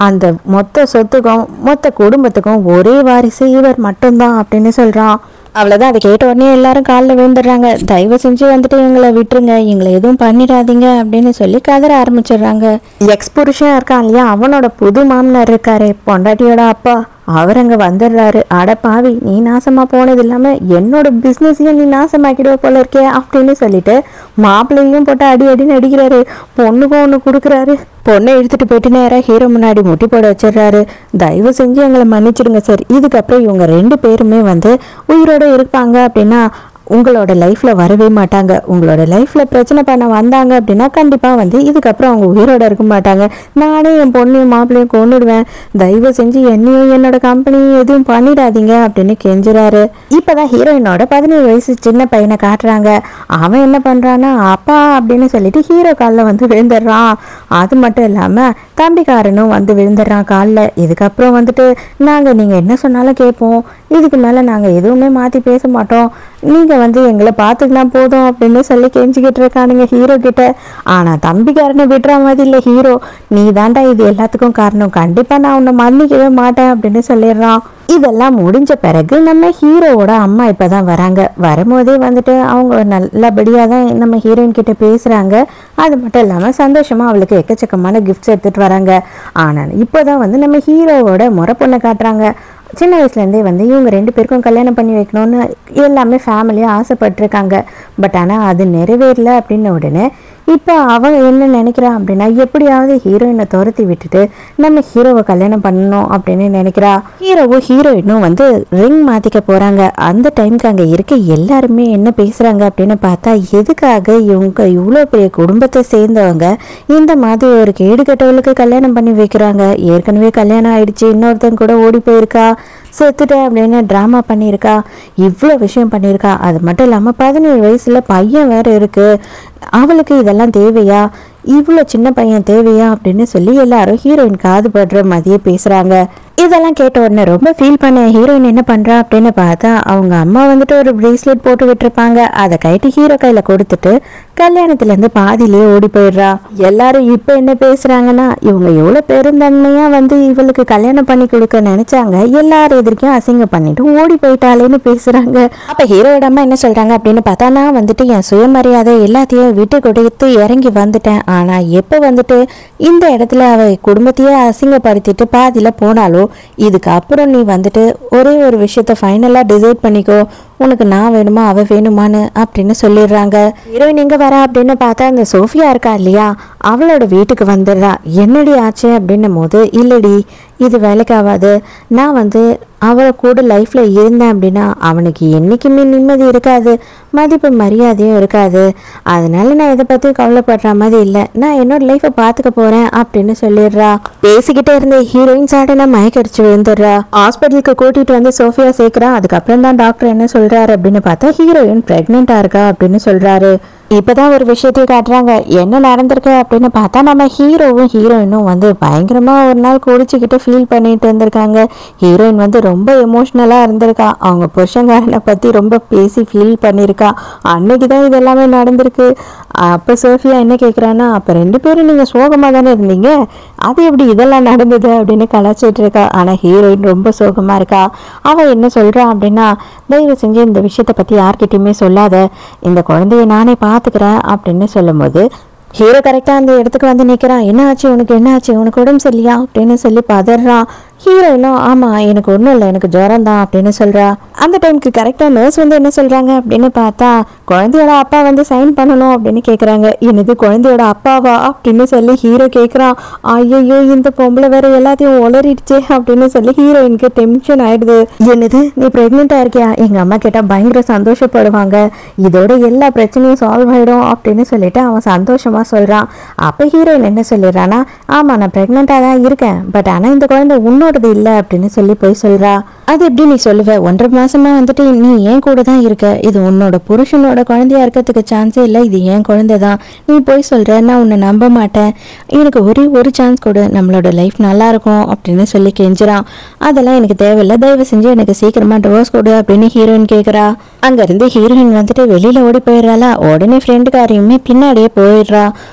S1: அந்த மொத்த சொத்துக்கும் மொத்த குடும்பத்துக்கும் ஒரே வாரிசு இவர் மட்டும்தான் அப்படின்னு சொல்றான். அவ்வளோதான். அதை கேட்ட உடனே எல்லாரும் காலில் விழுந்துடுறாங்க. தயவு செஞ்சு வந்துட்டு எங்களை விட்டுருங்க, எங்களை எதுவும் பண்ணிடாதீங்க அப்படின்னு சொல்லி கதற ஆரம்பிச்சிடுறாங்க. எக்ஸ் புருஷன் இருக்கான் இல்லையா, அவனோட புது மாமனார் இருக்காரு, பொண்டாட்டியோட அப்பா, அவர் அங்கே வந்துடுறாரு. அட பாவி, நீ நாசமா போனது இல்லாமல் என்னோட பிஸ்னஸையும் நீ நாசமாக்கிடுவ போல இருக்கே அப்படின்னு சொல்லிட்டு மாப்பிள்ளையும் போட்டு அடி அடின்னு அடிக்கிறாரு. பொண்ணுக்கும் ஒன்று கொடுக்குறாரு. பொண்ணை எடுத்துட்டு போயிட்டு நேராக ஹீரோ முன்னாடி முட்டி போட வச்சிடுறாரு. தயவு செஞ்சு எங்களை மன்னிச்சிடுங்க சார், இதுக்கப்புறம் இவங்க 2 பேருமே வந்து உயிரோட இருப்பாங்க அப்படின்னா உங்களோட லைஃப்பில் வரவே மாட்டாங்க. உங்களோட லைஃப்பில் பிரச்சனை பண்ண வந்தாங்க அப்படின்னா கண்டிப்பாக வந்து இதுக்கப்புறம் அவங்க உயிரோட இருக்க மாட்டாங்க. நானே என் பொண்ணையும் மாப்பிள்ளையும் கொண்டுடுவேன். தயவு செஞ்சு என்னையும் என்னோட கம்பெனியும் எதுவும் பண்ணிடாதீங்க அப்படின்னு கெஞ்சுறாரு. இப்போ தான் ஹீரோயினோட 17 வயசு சின்ன பையனை காட்டுறாங்க. அவன் என்ன பண்ணுறான்னா அப்பா அப்படின்னு சொல்லிட்டு ஹீரோ காலில் வந்து விழுந்துடுறான். அது மட்டும் இல்லாமல் தம்பிக்காரனும் வந்து விழுந்துடுறான் காலில். இதுக்கப்புறம் வந்துட்டு நீங்கள் என்ன சொன்னாலும் கேட்போம், இதுக்கு மேலே நாங்கள் எதுவுமே மாற்றி பேச மாட்டோம், நீங்கள் வந்து எங்களை பார்த்துக்கலாம் போதும் அப்படின்னு சொல்லி கெஞ்சிக்கிட்டு இருக்கானுங்க ஹீரோ கிட்ட. ஆனால் தம்பிக்காரனை விடுற மாதிரி இல்லை ஹீரோ, நீ தாண்டா இது எல்லாத்துக்கும் காரணம், கண்டிப்பாக நான் உன்னை மன்னிக்கவே மாட்டேன் அப்படின்னு சொல்லிடுறான். இதெல்லாம் முடிஞ்ச பிறகு நம்ம ஹீரோவோட அம்மா இப்போ தான் வராங்க. வரும்போதே வந்துட்டு அவங்க நல்லபடியாக தான் நம்ம ஹீரோயின் கிட்ட பேசுகிறாங்க. அது மட்டும் இல்லாமல் சந்தோஷமாக அவளுக்கு எக்கச்சக்கமான கிஃப்ட்ஸ் எடுத்துகிட்டு வராங்க. ஆனால் இப்போ தான் வந்து நம்ம ஹீரோவோட முறை பொண்ணை காட்டுறாங்க. சின்ன வயசுலேருந்தே வந்து இவங்க 2 பேருக்கும் கல்யாணம் பண்ணி வைக்கணும்னு எல்லாமே ஃபேமிலியாக ஆசைப்பட்டிருக்காங்க. பட் ஆனால் அது நிறைவேறல அப்படின்ன உடனே இப்போ அவன் என்ன நினைக்கிறான் அப்படின்னா, எப்படியாவது ஹீரோயினை துரத்தி விட்டுட்டு நம்ம ஹீரோவை கல்யாணம் பண்ணணும் அப்படின்னு நினைக்கிறா. ஹீரோவும் ஹீரோயினும் வந்து ரிங் மாற்றிக்க போகிறாங்க. அந்த டைமுக்கு அங்கே இருக்க எல்லாருமே என்ன பேசுகிறாங்க அப்படின்னு பார்த்தா, எதுக்காக இவங்க இவ்வளோ பெரிய குடும்பத்தை சேர்ந்தவங்க இந்த மாதிரி ஒரு கேடு கெட்டவளுக்கு கல்யாணம் பண்ணி வைக்கிறாங்க. ஏற்கனவே கல்யாணம் ஆயிடுச்சு, இன்னொருத்தன் கூட ஓடி போயிருக்கா, செத்துட்டேன் அப்படின்னு ட்ராமா பண்ணியிருக்கா, இவ்வளோ விஷயம் பண்ணியிருக்கா. அது மட்டும் இல்லாமல் 17 வயசில் பையன் வேறு இருக்குது, அவளுக்கு இதெல்லாம் தேவையா, இவ்வளோ சின்ன பையன் தேவையா அப்படின்னு சொல்லி எல்லாரும் ஹீரோயின் காது படுற மாதிரியே பேசுகிறாங்க. இதெல்லாம் கேட்ட உடனே ரொம்ப ஃபீல் பண்ண ஹீரோயின் என்ன பண்ணுறா அப்படின்னு பார்த்தா, அவங்க அம்மா வந்துட்டு ஒரு பிரேஸ்லெட் போட்டு விட்டுருப்பாங்க. அதை கைட்டு ஹீரோ கையில் கொடுத்துட்டு கல்யாணத்துலேருந்து பாதியிலே ஓடி போயிடுறா. எல்லாரும் இப்போ என்ன பேசுகிறாங்கன்னா, இவங்க எவ்வளோ பெருந்தன்மையாக வந்து இவளுக்கு கல்யாணம் பண்ணி கொடுக்க நினச்சாங்க, எல்லாரும் எதிர்க்கும் அசிங்கம் பண்ணிட்டு ஓடி போயிட்டாலேன்னு பேசுகிறாங்க. அப்போ ஹீரோட அம்மா என்ன சொல்கிறாங்க அப்படின்னு பார்த்தா, நான் வந்துட்டு என் சுயமரியாதை எல்லாத்தையும் விட்டு கொடுத்து இறங்கி வந்துட்டேன். ஆனால் எப்போ வந்துட்டு இந்த இடத்துல அவ குடும்பத்தையே அசிங்கப்படுத்திட்டு பாதியில் போனாலோ, இதுக்கு அப்புறம் நீ வந்துட்டு ஒரே ஒரு விஷயத்த ஃபைனலாக டிசைட் பண்ணிக்கோ, உனக்கு நான் வேணுமா அவ வேணுமான்னு அப்படின்னு சொல்லிடுறாங்க. ஹீரோயின் எங்கே வரா அப்படின்னு பார்த்தா, அந்த சோஃபியா இருக்கா இல்லையா, அவளோட வீட்டுக்கு வந்துடுறா. என்னடி ஆச்சு அப்படின்னும் போது, இல்லடி இது வேலைக்கு ஆகாது, நான் வந்து அவளை கூட லைஃப்பில் இருந்தேன் அப்படின்னா அவனுக்கு என்றைக்குமே நிம்மதி இருக்காது, மதிப்பு மரியாதையும் இருக்காது, அதனால நான் இதை பற்றி கவலைப்படுற மாதிரி இல்லை, நான் என்னோட லைஃப்பை பார்த்துக்க போகிறேன் அப்படின்னு சொல்லிடுறா. பேசிக்கிட்டே இருந்த ஹீரோயின் சடனாக மயக்கடிச்சு விழுந்துடுறா. ஹாஸ்பிட்டலுக்கு கூட்டிகிட்டு வந்து சோஃபியா சேர்க்குறா. அதுக்கப்புறம் தான் டாக்டர் என்ன சொல்கிறாரு அப்படின்னு பார்த்தா, ஹீரோயின் ப்ரெக்னெண்ட்டாக இருக்கா அப்படின்னு சொல்கிறாரு. இப்போதான் ஒரு விஷயத்தையும் காட்டுறாங்க. என்ன நடந்திருக்கு அப்படின்னு பார்த்தா, நம்ம ஹீரோவும் ஹீரோயினும் வந்து பயங்கரமாக ஒரு நாள் குடிச்சிக்கிட்டு ஃபீல் பண்ணிட்டு இருந்திருக்காங்க. ஹீரோயின் வந்து ரொம்ப எமோஷ்னலாக இருந்திருக்கா. அவங்க புருஷங்காரனை பற்றி ரொம்ப பேசி ஃபீல் பண்ணியிருக்கா. அன்னைக்கு தான் இது எல்லாமே நடந்திருக்கு. அப்போ சோஃபியா என்ன கேட்குறான்னா, அப்போ 2 பேரும் நீங்கள் சோகமாக தானே இருந்தீங்க, அது எப்படி இதெல்லாம் நடந்தது அப்படின்னு கலாச்சிட்டு இருக்கா. ஆனால் ஹீரோயின் ரொம்ப சோகமாக இருக்கா. அவள் என்ன சொல்கிறா அப்படின்னா, தயவு செஞ்சு இந்த விஷயத்தை பற்றி யார்கிட்டையுமே சொல்லாத, இந்த குழந்தைய நானே பார்த்துக்கிறேன் அப்படின்னு சொல்லும்போது ஹீரோ கரெக்டாக அந்த இடத்துக்கு வந்து நிற்கிறான். என்ன ஆச்சு உனக்கு, என்ன ஆச்சு உனக்கு, உடம்பு சரியில்லையா அப்படின்னு சொல்லி பதறான். ஹீரோயினும் ஆமாம் எனக்கு ஒன்றும் இல்லை, எனக்கு ஜுரம் தான் அப்படின்னு சொல்கிறா. அந்த டைமுக்கு கரெக்டாக நர்ஸ் வந்து என்ன சொல்கிறாங்க அப்படின்னு பார்த்தா, குழந்தையோட அப்பா வந்து சைன் பண்ணணும் அப்படின்னு கேட்குறாங்க. என்னது குழந்தையோட அப்பாவா அப்படின்னு சொல்லி ஹீரோ கேட்குறான். ஐயோ இந்த பொம்பளை வேற எல்லாத்தையும் உளறிடுச்சே அப்படின்னு சொல்லி ஹீரோயினுக்கு டென்ஷன் ஆயிடுது. என்னது நீ ப்ரெக்னெண்ட்டாக இருக்கியா? எங்கள் அம்மா கேட்டால் பயங்கர சந்தோஷப்படுவாங்க, இதோட எல்லா பிரச்சனையும் சால்வ் ஆகிடும் அப்படின்னு சொல்லிட்டு அவன் சந்தோஷமாக சொல்கிறான். அப்போ ஹீரோயின் என்ன சொல்லிடுறான்னா, ஆமாம் நான் ப்ரெக்னெண்ட்டாக தான் இருக்கேன், பட் ஆனால் இந்த குழந்தை உன்னோடது இல்லை அப்படின்னு சொல்லி போய் சொல்கிறா. அது எப்படி நீ சொல்லுவ? 1.5 மாசமா வந்துட்டு நீ ஏன் கூட தான் இருக்க, இது உன்னோட புருஷனோட குழந்தையா இருக்கிறதுக்கு சான்ஸே இல்லை, இது ஏன் குழந்தை தான், நீ போய் சொல்ற, நான் உன்னை நம்ப மாட்டேன், எனக்கு ஒரே ஒரு சான்ஸ் கொடு, நம்மளோட லைஃப் நல்லா இருக்கும் அப்படின்னு சொல்லி கெஞ்சுறான். அதெல்லாம் எனக்கு தேவையில்லை, தயவு செஞ்சு எனக்கு சீக்கிரமா டிவோர்ஸ் கொடு அப்படின்னு ஹீரோயின் கேட்குறா. அங்கேருந்து ஹீரோயின் வந்துட்டு வெளியில ஓடி போயிடுறாளா. உடனே ஃப்ரெண்டுக்காரையுமே பின்னாடியே போயிடுறா.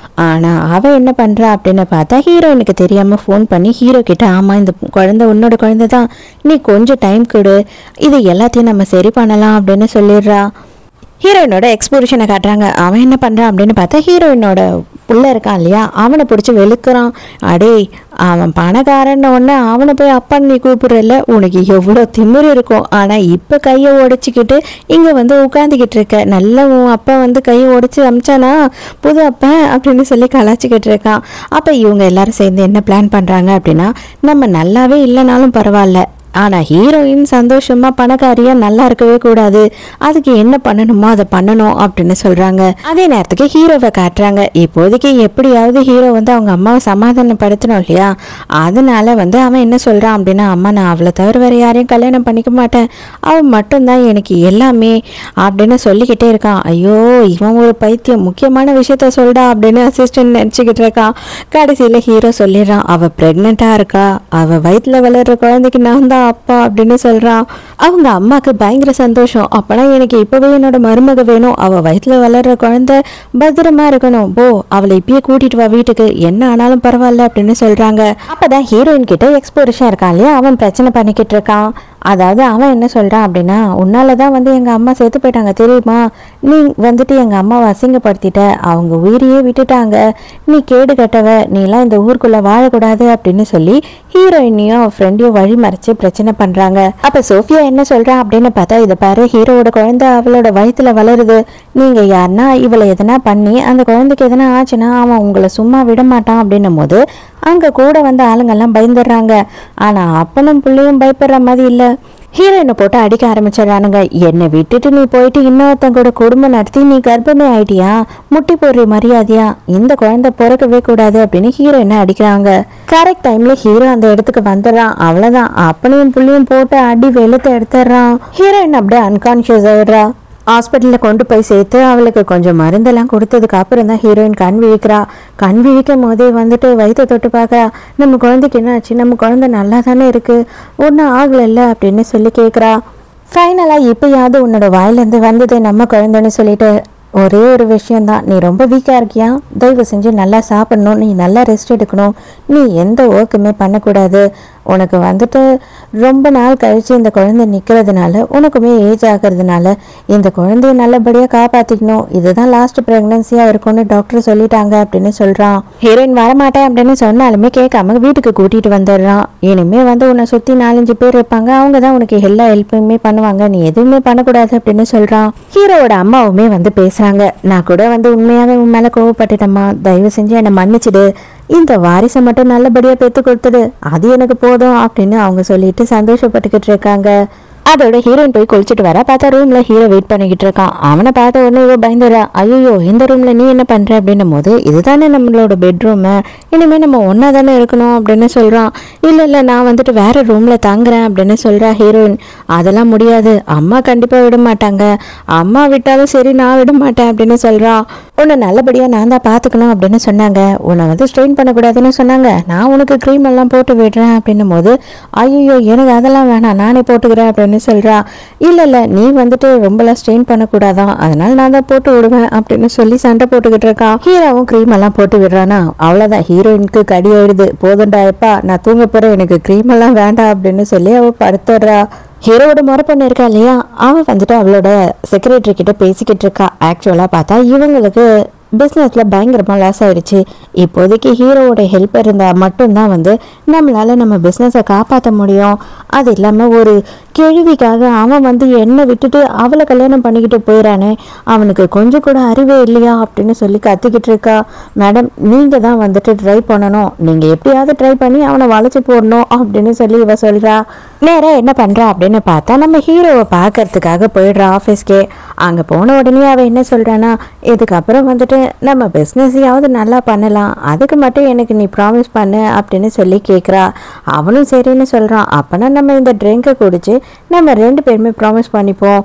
S1: ஆனா அவ என்ன பண்றா அப்படின்னு பார்த்தா, ஹீரோயினுக்கு தெரியாம ஃபோன் பண்ணி ஹீரோ கிட்ட, ஆமா இந்த குழந்தை உன்னோட குழந்தை தான், நீ கொஞ்சம் டைம் கொடு, இது எல்லாத்தையும் நம்ம சரி பண்ணலாம் அப்படின்னு சொல்லிடுறா. ஹீரோயினோட எக்ஸ்போசிஷனை காட்டுறாங்க. அவன் என்ன பண்ணுறான் அப்படின்னு பார்த்தா, ஹீரோயினோட புள்ள இருக்கான் இல்லையா, அவனை பிடிச்சி வெளுக்கிறான். அடே அவன் பணக்காரன் ஒன்று அவனை போய் அப்பான்னு நீ கூப்பிடுறல, உனக்கு எவ்வளோ திமிரு இருக்கும், ஆனால் இப்போ கையை உடைச்சிக்கிட்டு இங்கே வந்து உட்காந்துக்கிட்டு இருக்க, நல்ல உன் அப்பா வந்து கையை உடைச்சி அமிச்சானா புது அப்பன் அப்படின்னு சொல்லி கலாச்சிக்கிட்டு இருக்கான். அப்போ இவங்க எல்லாரும் சேர்ந்து என்ன பிளான் பண்ணுறாங்க அப்படின்னா, நம்ம நல்லாவே இல்லைனாலும் பரவாயில்ல, ஆனால் ஹீரோயின் சந்தோஷமா பணக்காரியா நல்லா இருக்கவே கூடாது, அதுக்கு என்ன பண்ணணுமோ அதை பண்ணணும் அப்படின்னு சொல்றாங்க. அதே நேரத்துக்கு ஹீரோவை காட்டுறாங்க. இப்போதைக்கு எப்படியாவது ஹீரோ வந்து அவங்க அம்மாவை சமாதானப்படுத்தணும் இல்லையா, அதனால வந்து அவன் என்ன சொல்றான் அப்படின்னா, அம்மா நான் அவளை தவிர வேற யாரையும் கல்யாணம் பண்ணிக்க மாட்டேன், அவன் மட்டும்தான் எனக்கு எல்லாமே அப்படின்னு சொல்லிக்கிட்டே இருக்கான். ஐயோ இவன் ஒரு பைத்தியம், முக்கியமான விஷயத்த சொல்றா அப்படின்னு அசிஸ்டன்ட் நினைச்சுக்கிட்டு இருக்கான். கடைசியில ஹீரோ சொல்லிடுறான், அவ பிரெக்னெண்டா இருக்கா, அவ வயிற்றுல வளர்ற குழந்தைக்கு நான் தான் அப்பா அப்படின்னு சொல்றான். அவங்க அம்மாக்கு பயங்கர சந்தோஷம். அப்பனா எனக்கு இப்பவே என்னோட மருமக வேணும், அவ வயிற்றுல வளர்ற குழந்தை பத்திரமா இருக்கணும், போ அவளை இப்பயே கூட்டிட்டு வா வீட்டுக்கு, என்ன ஆனாலும் பரவாயில்ல அப்படின்னு சொல்றாங்க. அப்பதான் ஹீரோயின் கிட்ட எக்ஸ்போரிஷா இருக்கான் இல்லையா, அவன் பிரச்சனை பண்ணிக்கிட்டு இருக்கான். அதாவது அவன் என்ன சொல்றான் அப்படின்னா, உன்னாலதான் வந்து எங்க அம்மா செத்து போயிட்டாங்க தெரியுமா, நீ வந்துட்டு எங்க அம்மாவை அசிங்கப்படுத்திட்ட, அவங்க உயிரையே விட்டுட்டாங்க, நீ கேடு கட்டவ, நீ எல்லாம் இந்த ஊருக்குள்ள வாழக்கூடாது அப்படின்னு சொல்லி ஹீரோயினையும் ஃப்ரெண்டையும் வழி மறைச்சு பிரச்சனை பண்றாங்க. அப்ப சோஃபியா என்ன சொல்றா அப்படின்னு பார்த்தா, இதை பாரு ஹீரோவோட குழந்தை அவளோட வயிற்றுல வளருது, நீங்க யாருன்னா இவளை எதனா பண்ணி அந்த குழந்தைக்கு எதனா ஆச்சுன்னா அவன் உங்களை சும்மா விட மாட்டான் அப்படின்னும் போது அங்க கூட வந்து ஆளுங்கெல்லாம் பயந்துடுறாங்க. ஆனா அப்பனும் பிள்ளையும் பயப்படுற மாதிரி இல்ல, ஹீரோயினை போட்டு அடிக்க ஆரம்பிச்சிடறானுங்க. என்னை விட்டுட்டு நீ போயிட்டு இன்னொருத்தன் கூட குடும்பம் நடத்தி நீ கர்ப்பமே ஆயிட்டியா, முட்டி போடுற மரியாதையா, இந்த குழந்தை பிறக்கவே கூடாது அப்படின்னு ஹீரோயினை அடிக்கிறாங்க. கரெக்ட் டைம்ல ஹீரோ அந்த இடத்துக்கு வந்துடுறான். அவ்வளவுதான், அப்பனையும் புள்ளையும் போட்டு அடி வெளுத்து எடுத்துடுறான். ஹீரோயின் அப்படியே அன்கான்சியஸ் ஆயிடுறா. ஹாஸ்பிட்டலில் கொண்டு போய் சேர்த்து அவளுக்கு கொஞ்சம் மருந்தெல்லாம் கொடுத்ததுக்கு அப்புறம் தான் ஹீரோயின் கண் விழிக்கிறா. கண் விழிக்கும் போதே வந்துட்டு வயிற்றை தொட்டு பார்க்குறா. நம்ம குழந்தைக்கு என்ன ஆச்சு, நம்ம குழந்தை நல்லா தானே இருக்குது, ஒன்றும் ஆகலைல்ல அப்படின்னு சொல்லி கேட்குறா. ஃபைனலாக இப்போயாவது உன்னோட வாயிலேருந்து வந்தது நம்ம குழந்தைன்னு சொல்லிட்டு, ஒரே ஒரு விஷயந்தான், நீ ரொம்ப வீக்காக இருக்கியா, தயவு செஞ்சு நல்லா சாப்பிடணும், நீ நல்லா ரெஸ்ட் எடுக்கணும், நீ எந்த ஒர்க்குமே பண்ணக்கூடாது, உனக்கு வந்துட்டு ரொம்ப நாள் கழித்து இந்த குழந்தை நிற்கிறதுனால உனக்குமே ஏஜ் ஆகிறதுனால இந்த குழந்தைய நல்லபடியாக காப்பாற்றிக்கணும், இதுதான் லாஸ்ட் ப்ரெக்னன்சியாக இருக்கும்னு டாக்டர் சொல்லிட்டாங்க அப்படின்னு சொல்கிறான். ஹீரோயின் வரமாட்டேன் அப்படின்னு சொன்னாலுமே கேட்காம வீட்டுக்கு கூட்டிகிட்டு வந்துடுறான். இனிமேல் வந்து உன்னை சுற்றி 4-5 பேர் இருப்பாங்க, அவங்க தான் உனக்கு எல்லா ஹெல்ப்புமே பண்ணுவாங்க, நீ எதுவுமே பண்ணக்கூடாது அப்படின்னு சொல்கிறான். ஹீரோவோட அம்மாவுமே வந்து பேசுகிறாங்க. நான் கூட வந்து உண்மையாகவே உன் மேலே கோவப்பட்டுட்டேம்மா, தயவு செஞ்சு என்னை மன்னிச்சிடு, இந்த வாரிசை மட்டும் நல்லபடியா பெற்று கொடுத்துடு, அது எனக்கு போதும் அப்படின்னு அவங்க சொல்லிட்டு சந்தோஷப்பட்டுக்கிட்டு இருக்காங்க. அதோட ஹீரோயின் போய் குளிச்சுட்டு வர பார்த்தா ரூம்ல ஹீரோ வெயிட் பண்ணிக்கிட்டு இருக்கான். அவனை பார்த்த உடனே இவ பயந்துடா. ஐயோ இந்த ரூம்ல நீ என்ன பண்ற அப்படின்னும் போது, இதுதானே நம்மளோட பெட்ரூம், இனிமே நம்ம ஒன்னா தானே இருக்கணும் அப்படின்னு சொல்றான். இல்ல நான் வந்துட்டு வேற ரூம்ல தங்குறேன் அப்படின்னு சொல்றா ஹீரோயின். அதெல்லாம் முடியாது, அம்மா கண்டிப்பா விட மாட்டாங்க, அம்மா விட்டாலும் சரி நான் விட மாட்டேன் அப்படின்னு சொல்றா. உன்னை நல்லபடியா நான் தான் பாத்துக்கணும் அப்படின்னு சொன்னாங்க, உன்னை வந்து ஸ்ட்ரெயின் பண்ணக்கூடாதுன்னு சொன்னாங்க, நான் உனக்கு க்ரீம் எல்லாம் போட்டு விடுறேன் அப்படின்னும் போது, ஐயோ எனக்கு அதெல்லாம் வேணாம் நானே போட்டுக்கிறேன் அப்படின்னு சொல்றா. இல்ல நீ வந்துட்டு ரொம்பலாம் ஸ்ட்ரெயின் பண்ணக்கூடாதான், அதனால நான் தான் போட்டு விடுவேன் அப்படின்னு சொல்லி சண்டை போட்டுக்கிட்டு இருக்கா. ஹீரோவும் க்ரீம் எல்லாம் போட்டு விடுறானா. அவ்வளவுதான், ஹீரோயினுக்கு கடி ஆயிடுது. போதுண்டா எப்பா நான் தூங்க போறேன், எனக்கு க்ரீம் எல்லாம் வேண்டாம் அப்படின்னு சொல்லி அவ படுத்துடுறா. ஹீரோவோட முறை பொண்ணு இருக்கா இல்லையா, அவ வந்துட்டு அவளோட செக்ரட்டரி கிட்ட பேசிக்கிட்டு இருக்கா. ஆக்சுவலா பார்த்தா இவங்களுக்கு பிஸ்னஸ்ல பயங்கரமா லாஸ் ஆயிடுச்சு. இப்போதைக்கு ஹீரோவோட ஹெல்ப் இருந்தா மட்டும்தான் வந்து நம்மளால நம்ம பிஸ்னஸை காப்பாற்ற முடியும். அது இல்லாம ஒரு கேள்விக்காக அவன் வந்து என்னை விட்டுட்டு அவளை கல்யாணம் பண்ணிக்கிட்டு போயிடானே, அவனுக்கு கொஞ்சம் கூட அறிவே இல்லையா அப்படின்னு சொல்லி கத்திக்கிட்டு இருக்கா. மேடம், நீங்கள் தான் வந்துட்டு ட்ரை பண்ணணும், நீங்கள் எப்படியாவது ட்ரை பண்ணி அவனை வளைச்சி போடணும் அப்படின்னு சொல்லி இவ சொல்கிறா. நேராக என்ன பண்ணுறா அப்படின்னு பார்த்தா நம்ம ஹீரோவை பார்க்கறதுக்காக போயிடுறா ஆஃபீஸ்க்கே. அங்கே போன உடனே அவள் என்ன சொல்கிறான்னா, இதுக்கப்புறம் வந்துட்டு நம்ம பிஸ்னஸையாவது நல்லா பண்ணலாம், அதுக்கு மட்டும் எனக்கு நீ ப்ராமிஸ் பண்ணு அப்படின்னு சொல்லி கேட்குறா. அவனும் சரின்னு சொல்கிறான். அப்போனா நம்ம இந்த ட்ரிங்கை குடிச்சு நம்ம 2 பேருமே ப்ராமிஸ் பண்ணிப்போம்,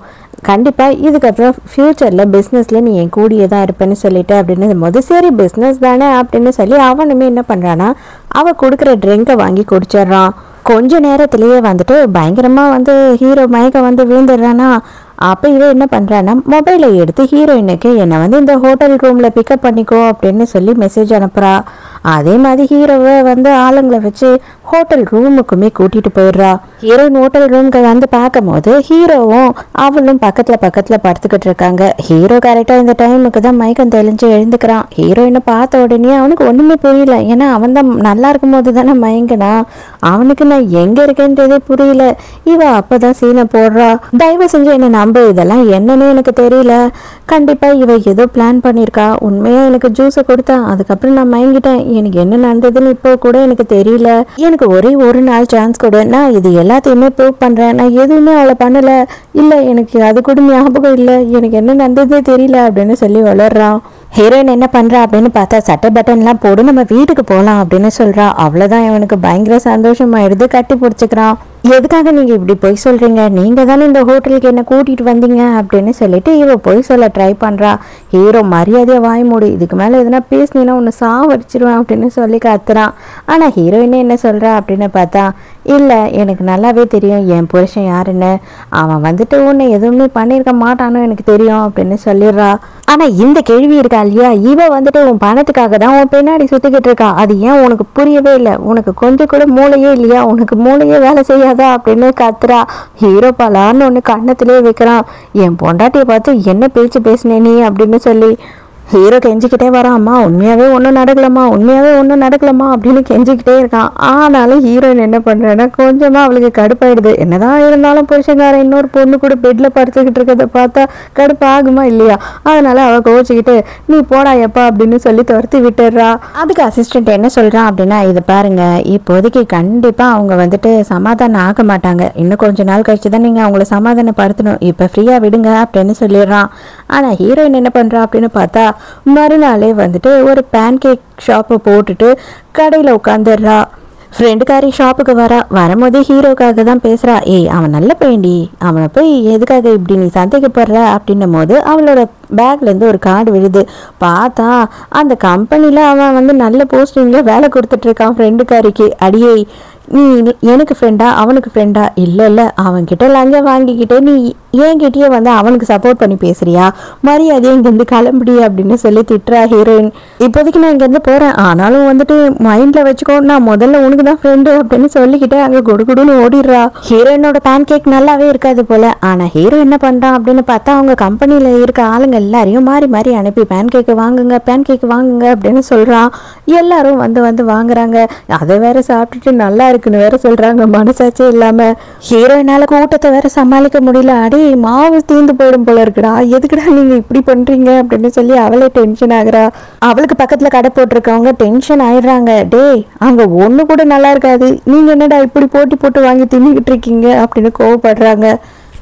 S1: கண்டிப்பாக இதுக்கப்புறம் ஃப்யூச்சரில் பிஸ்னஸில் நீ என் கூடியே தான் இருப்பேன்னு சொல்லிட்டு அப்படின்னு போது, சரி பிஸ்னஸ் தானே அப்படின்னு சொல்லி அவனுமே என்ன பண்ணுறான்னா அவள் கொடுக்குற ட்ரிங்கை வாங்கி குடிச்சிட்றான். கொஞ்ச நேரத்திலேயே வந்துட்டு பயங்கரமாக வந்து ஹீரோ மயக்க வந்து விழுந்துடுறானா. அப்போ இவ என்ன பண்ணுறான்னா மொபைலை எடுத்து ஹீரோயினுக்கு என்னை வந்து இந்த ஹோட்டல் ரூமில் பிக்கப் பண்ணிக்கோ அப்படின்னு சொல்லி மெசேஜ் அனுப்புகிறா. அதே மாதிரி ஹீரோவை வந்து ஆளுங்களை வச்சு ஹோட்டல் ரூமுக்குமே கூட்டிகிட்டு போயிடுறா. ஹீரோயின் ஹோட்டல் ரூமுக்கு வந்து பார்க்கும் போது ஹீரோவும் அவளும் பக்கத்தில் படுத்துக்கிட்டு இருக்காங்க. ஹீரோ கரெக்டாக இந்த டைமுக்கு தான் மயக்கம் தெளிஞ்சு எழுந்துக்கிறான். ஹீரோயினை பார்த்த உடனே அவனுக்கு ஒன்றுமே புரியல. ஏன்னா அவன் தான் நல்லா இருக்கும் போது தானே மயங்கினா, அவனுக்கு நான் எங்கே இருக்கேன்றதே புரியல. இவ அப்போ தான் சீனை போடுறா. தயவு செஞ்சு என்ன நம்ப, இதெல்லாம் என்னன்னு எனக்கு தெரியல, கண்டிப்பாக இவ ஏதோ பிளான் பண்ணியிருக்கா, உண்மையாக எனக்கு ஜூஸை கொடுத்தா அதுக்கப்புறம் நான் மயங்கிட்டேன், எனக்கு என்ன நடந்ததுன்னு இப்போ கூட எனக்கு தெரியல, எனக்கு ஒரே ஒரு நாள் சான்ஸ் கொடு, நான் இது எல்லாத்தையுமே ப்ரூவ் பண்ணுறேன், நான் எதுவுமே அவளை பண்ணலை, இல்லை எனக்கு அது கூட ஞாபகம் இல்லை, எனக்கு என்ன நடந்ததே தெரியல அப்படின்னு சொல்லி வளர்றான். ஹீரோயின் என்ன பண்ணுறா அப்படின்னு பார்த்தா சட்டை பட்டன்லாம் போடு நம்ம வீட்டுக்கு போகலாம் அப்படின்னு சொல்கிறா. அவ்வளோதான், இவனுக்கு பயங்கர சந்தோஷமாயிடுது, கட்டி பிடிச்சிக்கிறான். எதுக்காக நீங்கள் இப்படி பொய் சொல்கிறீங்க, நீங்கள் தானே இந்த ஹோட்டலுக்கு என்ன கூட்டிகிட்டு வந்தீங்க அப்படின்னு சொல்லிட்டு இவ பொய் சொல்ல ட்ரை பண்ணுறா. ஹீரோ மரியாதையாக வாய் மூடி, இதுக்கு மேலே எதுனா பேசினீங்கன்னா ஒன்று சாவடிச்சிருவேன் அப்படின்னு சொல்லி கத்துறான். ஆனால் ஹீரோயினே என்ன சொல்கிறா அப்படின்னு பார்த்தா, இல்லை எனக்கு நல்லாவே தெரியும் என் புருஷன் யாருன்னு, அவன் வந்துட்டு உன்னை எதுவுமே பண்ணியிருக்க மாட்டானோ எனக்கு தெரியும் அப்படின்னு சொல்லிடுறா. ஆனால் இந்த கேள்வி இருக்கா இல்லையா, இவ வந்துட்டு உன் பணத்துக்காக தான் உன் பின்னாடி சுற்றிக்கிட்டு இருக்கா, அது ஏன் உனக்கு புரியவே இல்லை, உனக்கு கொஞ்சம் கூட மூளையே இல்லையா, உனக்கு மூளையே வேலை செய்யாதா அப்படின்னு கத்துறா. ஹீரோ பலான்னு ஒன்று கண்ணத்திலே வைக்கிறான். என் பொண்டாட்டியை பார்த்து என்ன பேச்சு பேசினே நீ அப்படின்னு சொல்லி ஹீரோ கெஞ்சிக்கிட்டே வரான். அம்மா உண்மையாகவே ஒன்றும் நடக்கலம்மா, உண்மையாகவே ஒன்றும் நடக்கலம்மா அப்படின்னு கெஞ்சிக்கிட்டே இருக்கான். ஆனாலும் ஹீரோயின் என்ன பண்ணுறேன்னா கொஞ்சமாக அவளுக்கு கடுப்பாயிடுது. என்னதான் இருந்தாலும் புருஷங்காரன் இன்னொரு பொண்ணு கூட பெட்டில் படுத்துக்கிட்டு இருக்கிறத பார்த்தா கடுப்பு ஆகுமா இல்லையா, அதனால அவள் கோச்சிக்கிட்டு நீ போடா எப்பா அப்படின்னு சொல்லி துரத்தி விட்டுடுறா. அதுக்கு அசிஸ்டன்ட் என்ன சொல்கிறான் அப்படின்னா, இதை பாருங்க, இப்போதைக்கு கண்டிப்பாக அவங்க வந்துட்டு சமாதானம் ஆக மாட்டாங்க, இன்னும் கொஞ்ச நாள் கழிச்சு தான் நீங்கள் அவங்கள சமாதானப்படுத்தணும், இப்போ ஃப்ரீயாக விடுங்க அப்படின்னு சொல்லிடுறான். ஆனால் ஹீரோயின் என்ன பண்ணுறா அப்படின்னு பார்த்தா மறுநாளே வந்துட்டு ஒரு பேன் கேக் ஷாப்பை போட்டுட்டு கடையில் உட்காந்துடுறா. ஃப்ரெண்டுக்காரி ஷாப்புக்கு வரும்போதே ஹீரோக்காக தான் பேசுகிறா. ஏய் அவன் நல்ல பையன்டி, அவனை போய் எதுக்காக இப்படி நீ சந்தேகப்படுற அப்படின்னும் போது அவளோட பேக்லேருந்து ஒரு கார்டு விழுது. பார்த்தா அந்த கம்பெனியில் அவன் வந்து நல்ல போஸ்டிங்கில் வேலை கொடுத்துட்ருக்கான் ஃப்ரெண்டுக்காரிக்கு. அடியே நீ எனக்கு ஃப்ரெண்டா அவனுக்கு ஃப்ரெண்டா, இல்லை அவன்கிட்ட லஞ்சம் வாங்கிக்கிட்டு நீ என்கிட்டயே வந்து அவனுக்கு சப்போர்ட் பண்ணி பேசுறியா, மரியாதையை இங்கேருந்து கிளம்புடி அப்படின்னு சொல்லி திட்டுறா ஹீரோயின். இப்போதைக்கு நான் இங்கேருந்து போகிறேன், ஆனாலும் வந்துட்டு மைண்டில் வச்சுக்கோ நான் முதல்ல உனக்கு தான் ஃப்ரெண்டு அப்படின்னு சொல்லிக்கிட்டே அங்கே குடுகுடுன்னு ஓடிடுறா. ஹீரோயினோட பேன் கேக் நல்லாவே இருக்காது போல். ஆனால் ஹீரோ என்ன பண்ணுறான் அப்படின்னு பார்த்தா அவங்க கம்பெனியில் இருக்க ஆளுங்க எல்லாரையும் மாறி மாறி அனுப்பி பேன் கேக்கு வாங்குங்க அப்படின்னு சொல்கிறான். எல்லாரும் வந்து வாங்குறாங்க. அதை வேற சாப்பிட்டுட்டு நல்லா இருக்குன்னு வேற சொல்கிறாங்க, மனசாச்சே இல்லாமல். ஹீரோயினால் கூட்டத்தை வேற சமாளிக்க முடியல. அடி மாவு தீந்து போயிடும் போல இருக்குடா, எதுக்குடா நீங்கள் இப்படி பண்ணுறீங்க அப்படின்னு சொல்லி அவளே டென்ஷன் ஆகுறா. அவளுக்கு பக்கத்தில் கடை போட்டிருக்கவங்க டென்ஷன் ஆயிடுறாங்க. டே அங்கே ஒன்று கூட நல்லா இருக்காது, நீங்கள் என்னடா இப்படி போட்டு வாங்கி தின்னுக்கிட்டு இருக்கீங்க அப்படின்னு கோவப்படுறாங்க.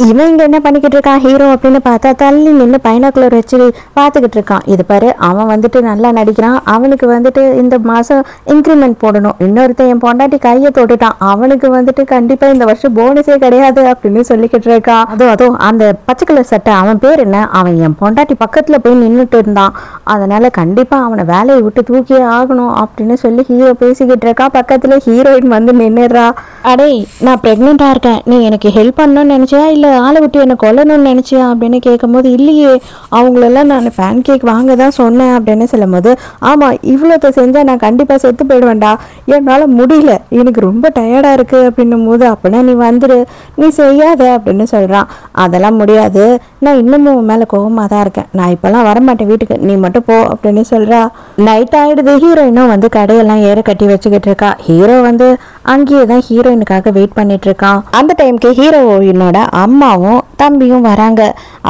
S1: இவன் இங்கே என்ன பண்ணிக்கிட்டு இருக்கான் ஹீரோ அப்படின்னு பார்த்தா தள்ளி நின்று பைனாக்குலர் வச்சு பார்த்துக்கிட்டு இருக்கான். இது பாரு, அவன் வந்துட்டு நல்லா நடிக்கிறான், அவனுக்கு வந்துட்டு இந்த மாதம் இன்க்ரிமெண்ட் போடணும், இன்னொருத்தன் என் பொண்டாட்டி கையை தொட்டுட்டான், அவனுக்கு வந்துட்டு கண்டிப்பாக இந்த வருஷம் போனஸே கிடையாது அப்படின்னு சொல்லிக்கிட்டு இருக்கான். அதுவும் அந்த பச்சை கலர் சட்டை அவன் பேர் என்ன, அவன் என் பொண்டாட்டி பக்கத்தில் போய் நின்றுட்டு இருந்தான், அதனால் கண்டிப்பாக அவனை வேலையை விட்டு தூக்கியே ஆகணும் அப்படின்னு சொல்லி ஹீரோ பேசிக்கிட்டு இருக்கா. பக்கத்தில் ஹீரோயின் வந்து நின்றுடுறா. அடே நான் ப்ரெக்னெண்ட்டாக இருக்கேன், நீ எனக்கு ஹெல்ப் பண்ணணும்னு நினச்சியா இல்லை ஆளை விட்டு என்னை கொல்லணும்னு நினச்சியா அப்படின்னு கேட்கும்போது, இல்லையே அவங்களெல்லாம் நான் பேன் கேக் வாங்க தான் சொன்னேன் அப்படின்னு சொல்லும் போது, ஆமாம் இவ்வளோத்தை செஞ்சால் நான் கண்டிப்பாக செத்து போயிடுவேன்டா, என்னால் முடியல, எனக்கு ரொம்ப டயர்டாக இருக்குது அப்படின்னும் போது, அப்படின்னா நீ வந்துடு, நீ செய்யாத அப்படின்னு சொல்கிறான். அதெல்லாம் முடியாது, நான் இன்னமும் மேலே கோவமாக தான் இருக்கேன், நான் இப்போல்லாம் வரமாட்டேன் வீட்டுக்கு, நீ மட்டும் போ அப்படின்னு சொல்கிறா. நைட் ஆகிடுது. ஹீரோயினும் வந்து கடையெல்லாம் ஏற கட்டி வச்சுக்கிட்டு இருக்கா. ஹீரோ வந்து அங்கேயே தான் ஹீரோயினுக்காக வெயிட் பண்ணிட்டு இருக்கான். அந்த டைமுக்கு ஹீரோயினோட அம்மாவும் தம்பியும் வராங்க.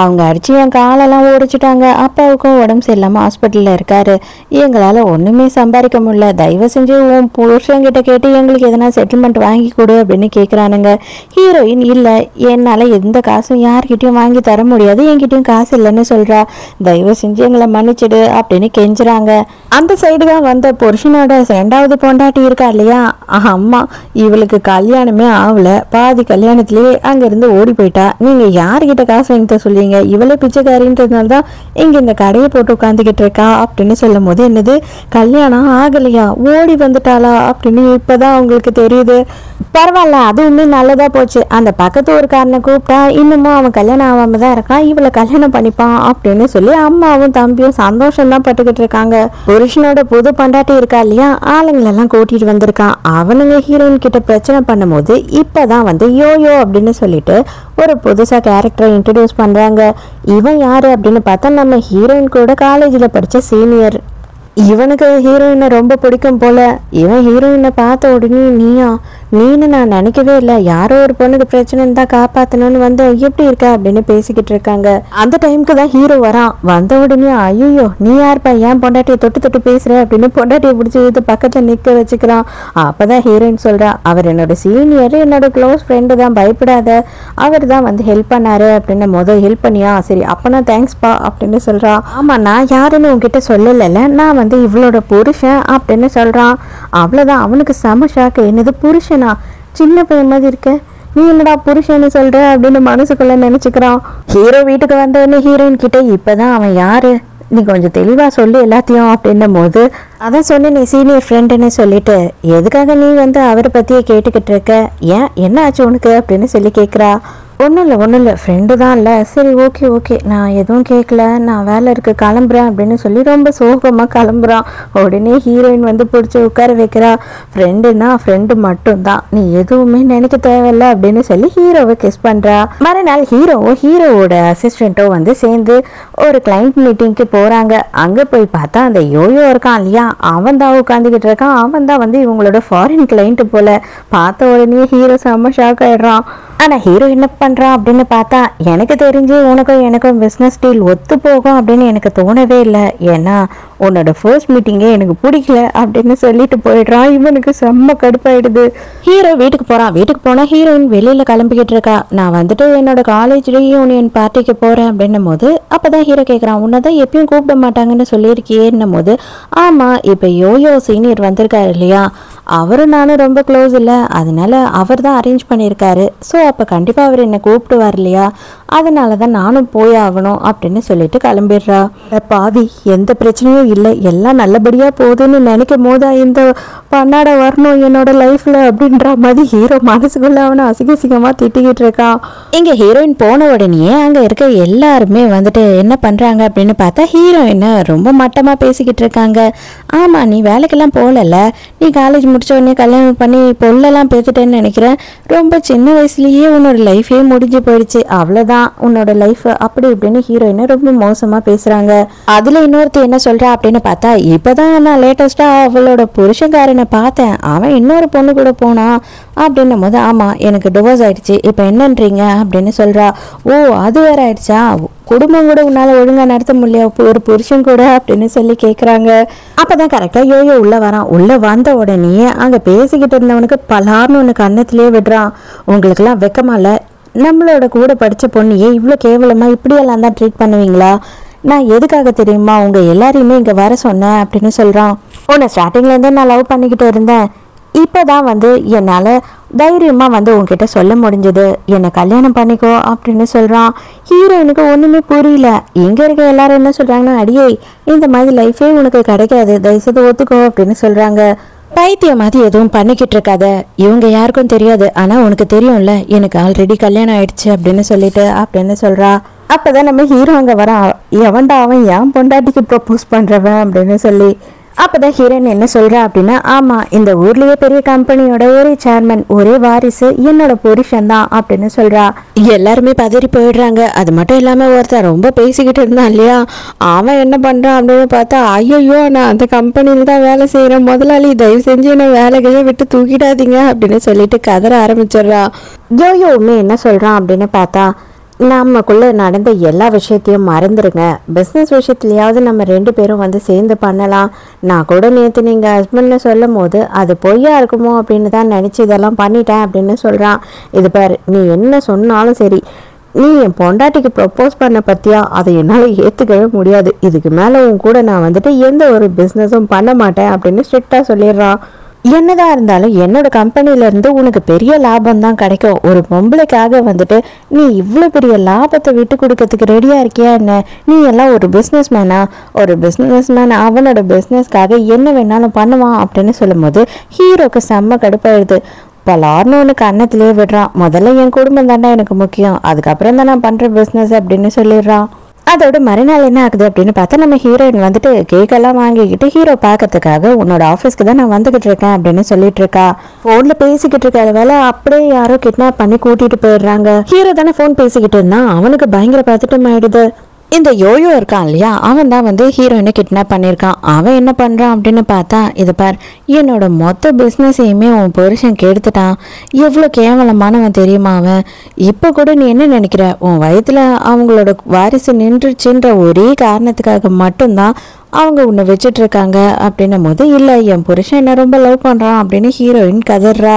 S1: அவங்க அடிச்சு என் காலெல்லாம் ஓடிச்சுட்டாங்க, அப்பாவுக்கும் உடம்பு சரியில்லாமல் ஹாஸ்பிட்டலில் இருக்காரு, எங்களால் ஒன்றுமே சம்பாதிக்க முடியல, தயவு செஞ்சு உன் புருஷங்கிட்ட கேட்டு எங்களுக்கு எதனா செட்டில்மெண்ட் வாங்கி கொடு அப்படின்னு கேட்குறானுங்க. ஹீரோயின் இல்லை, என்னால் எந்த காசும் யார்கிட்டையும் வாங்கி தர முடியாது, என்கிட்டயும் காசு இல்லைன்னு சொல்கிறா, தயவு செஞ்சு எங்களை மன்னிச்சிடு அப்படின்னு கெஞ்சுறாங்க. அந்த சைடு தான் வந்த புருஷனோட 2வது பொண்டாட்டி இருக்கா இல்லையா, அம்மா இவளுக்கு கல்யாணமே ஆகல, பாதி கல்யாணத்திலேயே அங்கேருந்து ஓடி போயிட்டா, நீங்கள் யார்கிட்ட காசு வாங்கி தர சொல்லுவீங்க, இவளே பிச்சைக்காரின்றதுனால தான் இங்கே இந்த கடையை போட்டு உட்காந்துக்கிட்டு இருக்கா அப்படின்னு சொல்லும் போது, என்னது கல்யாணம் ஆகலையா, ஓடி வந்துட்டாளா அப்படின்னு இப்போதான் அவங்களுக்கு தெரியுது. பரவாயில்ல, அதுவுமே நல்லதா போச்சு, அந்த பக்கத்து ஊருக்காரனை கூப்பிட்டா இன்னமும் அவன் கல்யாணம் ஆகாம தான் இருக்கான், இவளை கல்யாணம் பண்ணிப்பான் அப்படின்னு சொல்லி அம்மாவும் தம்பியும் சந்தோஷம் தான் பட்டுக்கிட்டு இருக்காங்க. புருஷனோட புது பண்டாட்டி இருக்கா இல்லையா, ஆளுங்களெல்லாம் கூட்டிட்டு வந்திருக்கான். அவனுங்க ஹீரோயின் கிட்ட பிரச்சனை பண்ணும் போது இப்பதான் வந்து யோயோ அப்படின்னு சொல்லிட்டு ஒரு புதுசா கேரக்டரை இன்ட்ரடியூஸ் பண்றாங்க. இவன் யாரு அப்படின்னு பார்த்தா நம்ம ஹீரோயின் கூட காலேஜ்ல படிச்ச சீனியர். இவனுக்கு ஹீரோயினை ரொம்ப பிடிக்கும் போல. இவன் ஹீரோயினை பார்த்த உடனே நீன்னு நான் நினைக்கவே இல்லை, யாரோ ஒரு பொண்ணுக்கு பிரச்சனைன்னு தான் காப்பாற்றணும்னு வந்து எப்படி இருக்க அப்படின்னு பேசிக்கிட்டு இருக்காங்க. அந்த டைமுக்கு தான் ஹீரோ வரான். வந்த உடனே ஐயோ நீ யார்ப்பா, ஏன் பொண்டாட்டியை தொட்டு தொட்டு பேசுற அப்படின்னு பொண்டாட்டியை பிடிச்சி இது பக்கத்தில் நிற்க வச்சுக்கிறான். அப்பதான் ஹீரோயின் சொல்றா, அவர் என்னோட சீனியர், என்னோட க்ளோஸ் ஃப்ரெண்டு தான், பயப்படாத, அவர் தான் வந்து ஹெல்ப் பண்ணாரு அப்படின்னு. முதல் ஹெல்ப் பண்ணியா, சரி அப்பனா தேங்க்ஸ்பா அப்படின்னு சொல்றா. ஆமா நான் யாருன்னு உங்ககிட்ட சொல்லல, நான் வந்து இவளோட புருஷன் அப்படின்னு சொல்றான். அவ்வளவுதான், அவனுக்கு செம ஷாக்கு. என்னது புருஷனா, சின்ன பையன் மாதிரி இருக்க, நீ என்னடா புருஷன்னு சொல்ற அப்படின்னு மனசுக்குள்ள நினைச்சுக்கிறான். ஹீரோ வீட்டுக்கு வந்தவொடனே ஹீரோயின் கிட்ட இப்பதான் அவன் யாரு, நீ கொஞ்சம் தெளிவா சொல்லு எல்லாத்தையும் அப்படின்னும் போது, அதான் சொன்ன நீ சீனியர் ஃப்ரெண்டுன்னு சொல்லிட்டு எதுக்காக நீ வந்து அவரை பத்தியே கேட்டுக்கிட்டு இருக்க, ஏன் என்ன ஆச்சு உனக்கு அப்படின்னு சொல்லி கேட்குறா. ஒன்றும் இல்லை ஃப்ரெண்டு தான் இல்லை, சரி ஓகே நான் எதுவும் கேட்கல, நான் வேலை இருக்கு கிளம்புறேன் அப்படின்னு சொல்லி ரொம்ப சோகமாக கிளம்புறான். உடனே ஹீரோயின் வந்து பிடிச்சி உட்கார வைக்கிறா. ஃப்ரெண்டுனா ஃப்ரெண்டு மட்டும்தான், நீ எதுவுமே நினைக்க தேவையில்ல அப்படின்னு சொல்லி ஹீரோவை கிஸ் பண்ணுறா. மறுநாள் ஹீரோவோட அசிஸ்டண்ட்டோ வந்து சேர்ந்து ஒரு கிளைண்ட் மீட்டிங்க்கு போகிறாங்க. அங்கே போய் பார்த்தா அந்த யோயோ இருக்கான் இல்லையா, அவன் தான் உட்காந்துக்கிட்டு இருக்கான். அவன் தான் வந்து இவங்களோட ஃபாரின் கிளைண்ட்டு போல. பார்த்த உடனே ஹீரோ செம்ம ஷாக் ஆயிடுறான். ஆனால் ஹீரோ என்ன பண்ணுறான் அப்படின்னு பார்த்தா, எனக்கு தெரிஞ்சு உனக்கும் எனக்கும் பிஸ்னஸ் டீல் ஒத்து போகும் அப்படின்னு எனக்கு தோணவே இல்லை, ஏன்னா உன்னோட ஃபர்ஸ்ட் மீட்டிங்கே எனக்கு பிடிக்கல அப்படின்னு சொல்லிட்டு போயிடுறான். இவனுக்கு செம்ம கடுப்பாயிடுது. ஹீரோ வீட்டுக்கு போகிறான். வீட்டுக்கு போனால் ஹீரோயின் வெளியில் கிளம்பிக்கிட்டு இருக்கா. நான் வந்துட்டு என்னோட காலேஜ் ரீயூனியன் பார்ட்டிக்கு போகிறேன் அப்படின்னும் போது அப்போ தான் ஹீரோ கேட்குறான், உன்னை தான் எப்பயும் கூப்பிட மாட்டாங்கன்னு சொல்லியிருக்கியேன்னும் போது, ஆமாம் இப்போ யோயோ சீனியர் வந்திருக்காரு இல்லையா, அவரும் நானும் ரொம்ப க்ளோஸ் இல்லை, அதனால அவர் தான் அரேஞ்ச் பண்ணியிருக்காரு, ஸோ அப்போ கண்டிப்பாக அவர் என்னை கூப்பிடுவார் இல்லையா, அதனால தான் நானும் போய் ஆகணும் அப்படின்னு சொல்லிட்டு கிளம்பிடுறா. பாவி எந்த பிரச்சனையும் இல்லை, எல்லாம் நல்லபடியாக போகுதுன்னு நினைக்கும் போதா இந்த பண்ணாட வரணும் என்னோட லைஃப்பில் அப்படின்ற மாதிரி ஹீரோ மனசுக்குள்ள அவனை அசிங்கமாக திட்டிக்கிட்டு இருக்கான். இங்கே ஹீரோயின் போன உடனே அங்கே இருக்க எல்லாருமே வந்துட்டு என்ன பண்ணுறாங்க அப்படின்னு பார்த்தா, ஹீரோயினை ரொம்ப மட்டமாக பேசிக்கிட்டு இருக்காங்க. ஆமாம் நீ வேலைக்கெல்லாம் போகலல்ல, நீ காலேஜ் முடிச்ச உடனே கல்யாணம் பண்ணி பொண்ணெல்லாம் பேத்துட்டேன்னு நினைக்கிறேன், ரொம்ப சின்ன வயசுலேயே உன்னோட லைஃபே முடிஞ்சு போயிடுச்சு, அவ்வளோதான் உன்னோட லைஃப் அப்படி இப்படின்னு ஹீரோயினை ரொம்ப மோசமாக பேசுகிறாங்க. அதில் இன்னொருத்தி என்ன சொல்கிறா அப்படின்னு பார்த்தா, இப்போ தான் நான் லேட்டஸ்ட்டாக அவளோட புருஷன்காரனை பார்த்தேன், அவன் இன்னொரு பொண்ணு கூட போனான் அப்படின்னும் போது, ஆமாம் எனக்கு டிவோர்ஸ் ஆயிடுச்சு, இப்போ என்னன்றீங்க அப்படின்னு சொல்கிறா. ஓ அது வேற ஆயிடுச்சா, குடும்பம் கூட உன்னால் ஒழுங்காக நடத்த முடியல ஒரு புருஷன் கூட அப்படின்னு சொல்லி கேட்குறாங்க. அப்போ தான் கரெக்டாக யோயோ உள்ளே வரான். உள்ளே வந்த உடனே அங்கே பேசிக்கிட்டு இருந்தவனுக்கு பலார்னு ஒன்று கன்னத்திலே விடுறான். உங்களுக்கெல்லாம் வெக்கமா இல்லை, நம்மளோட கூட படித்த பொண்ணையே இவ்வளோ கேவலமாக இப்படியெல்லாம் தான் ட்ரீட் பண்ணுவீங்களா, நான் எதுக்காக தெரியுமா உங்கள் எல்லாரையுமே இங்கே வர சொன்னேன் அப்படின்னு சொல்கிறான். உன்னை ஸ்டார்டிங்லேருந்தே நான் லவ் பண்ணிக்கிட்டு இருந்தேன், இப்போ தான் வந்து என்னால் தைரியமாக வந்து உங்ககிட்ட சொல்ல முடிஞ்சது, என்னை கல்யாணம் பண்ணிக்கோ அப்படின்னு சொல்கிறான். ஹீரோயினுக்கு ஒன்றுமே புரியல. இங்கே இருக்க எல்லாரும் என்ன சொல்கிறாங்கன்னா, அடியே இந்த மாதிரி லைஃபே உனக்கு கிடைக்காது, தயவுசெய்து ஒத்துக்கோ அப்படின்னு சொல்கிறாங்க. பைத்தியம் மாதிரி எதுவும் பண்ணிக்கிட்டு இருக்காத, இவங்க யாருக்கும் தெரியாது, ஆனால் உனக்கு தெரியும்ல எனக்கு ஆல்ரெடி கல்யாணம் ஆயிடுச்சு அப்படின்னு சொல்லிட்டு அப்படின்னு சொல்கிறா. அப்போதான் நம்ம ஹீரோ அங்கே வரான். எவன்டா அவன் ஏன் பொண்டாட்டிக்கு ப்ரப்போஸ் பண்ணுறவன் அப்படின்னு சொல்லி. அப்பதான் ஹீரோயின் என்ன சொல்றா அப்படின்னா, ஆமா இந்த ஊர்லயே பெரிய கம்பெனியோட ஒரே சேர்மன், ஒரே வாரிசு என்னோட புருஷன் தான் அப்படின்னு சொல்றா. எல்லாருமே பதறி போயிடுறாங்க. அது மட்டும் இல்லாம ஒருத்தர் ரொம்ப பேசிக்கிட்டு இருந்தான் இல்லையா, அவன் என்ன பண்றான் அப்படின்னு பார்த்தா, ஐயோ நான் அந்த கம்பெனியில தான் வேலை செய்யறேன், முதலாளி தயவு செஞ்சு என்ன வேலைகளை விட்டு தூக்கிடாதீங்க அப்படின்னு சொல்லிட்டு கதற ஆரம்பிச்சிடுறா. யோயோவுமே என்ன சொல்றான் அப்படின்னு பார்த்தா, நமக்குள்ள நடந்த எல்லா விஷயத்தையும் மறந்துடுங்க, பிஸ்னஸ் விஷயத்துலையாவது நம்ம 2 பேரும் வந்து சேர்ந்து பண்ணலாம். நான் கூட நேற்று நீங்கள் ஹஸ்பண்ட்னு சொல்லும் போது அது பொய்யா இருக்குமோ அப்படின்னு தான் நினச்சி இதெல்லாம் பண்ணிட்டேன் அப்படின்னு சொல்கிறான். இது பாரு, நீ என்ன சொன்னாலும் சரி, நீ என் பொண்டாட்டிக்கு ப்ரப்போஸ் பண்ண பற்றியா, அதை என்னால் ஏற்றுக்கவே முடியாது. இதுக்கு மேலே உன் கூட நான் வந்துட்டு எந்த ஒரு பிஸ்னஸும் பண்ண மாட்டேன் அப்படின்னு ஸ்ட்ரிக்டாக சொல்லிடுறான். என்னதான் இருந்தாலும் என்னோட கம்பெனிலேருந்து உனக்கு பெரிய லாபம் தான் கிடைக்கும். ஒரு பொம்பளைக்காக வந்துட்டு நீ இவ்வளோ பெரிய லாபத்தை விட்டு கொடுக்கறதுக்கு ரெடியாக இருக்கியா என்ன? நீ எல்லாம் ஒரு பிஸ்னஸ் மேனா? ஒரு பிஸ்னஸ் மேன் அவனோட பிஸ்னஸ்க்காக என்ன வேணாலும் பண்ணுவான் அப்படின்னு சொல்லும்போது ஹீரோக்கு செம்ம கடுப்பாயிடுது. பலார்னு ஒன்று கன்னத்திலே விடுறான். முதல்ல என் குடும்பம் தாண்டா எனக்கு முக்கியம், அதுக்கப்புறம் தான் நான் பண்ணுற பிஸ்னஸ் அப்படின்னு சொல்லிடுறான். அதோட மறுநாள் என்ன ஆகுது அப்படின்னு பார்த்தா, நம்ம ஹீரோயின் வந்துட்டு கேக்கெல்லாம் வாங்கிக்கிட்டு ஹீரோ பார்க்கறதுக்காக உன்னோட ஆஃபீஸ்க்கு தான் நான் வந்துகிட்டு இருக்கேன் அப்படின்னு சொல்லிட்டு இருக்கா. ஃபோனில் பேசிக்கிட்டு இருக்க வேலை அப்படியே யாரோ கிட்னாப் பண்ணி கூட்டிட்டு போயிடுறாங்க. ஹீரோ தானே ஃபோன் பேசிக்கிட்டு இருந்தான், அவனுக்கு பயங்கர பதட்டம் ஆயிடுது. இந்த யோயோ இருக்கான் இல்லையா, அவன் தான் வந்து ஹீரோயினை கிட்னாப் பண்ணியிருக்கான். அவன் என்ன பண்ணுறான் அப்படின்னு பார்த்தா, இது பார், என்னோட மொத்த பிஸ்னஸையுமே உன் புருஷன் கெடுத்துட்டான், எவ்வளோ கேவலமானவன் தெரியுமா அவன். இப்போ கூட நீ என்ன நினைக்கிற, உன் வயத்தில் அவங்களோட வாரிசு நின்றுச்சுன்ற ஒரே காரணத்துக்காக மட்டும்தான் அவங்க உன்னை வச்சுட்டு இருக்காங்க அப்படின்னும் போது, இல்லை என் புருஷன் என்ன ரொம்ப லவ் பண்ணுறான் அப்படின்னு ஹீரோயின் கதறா.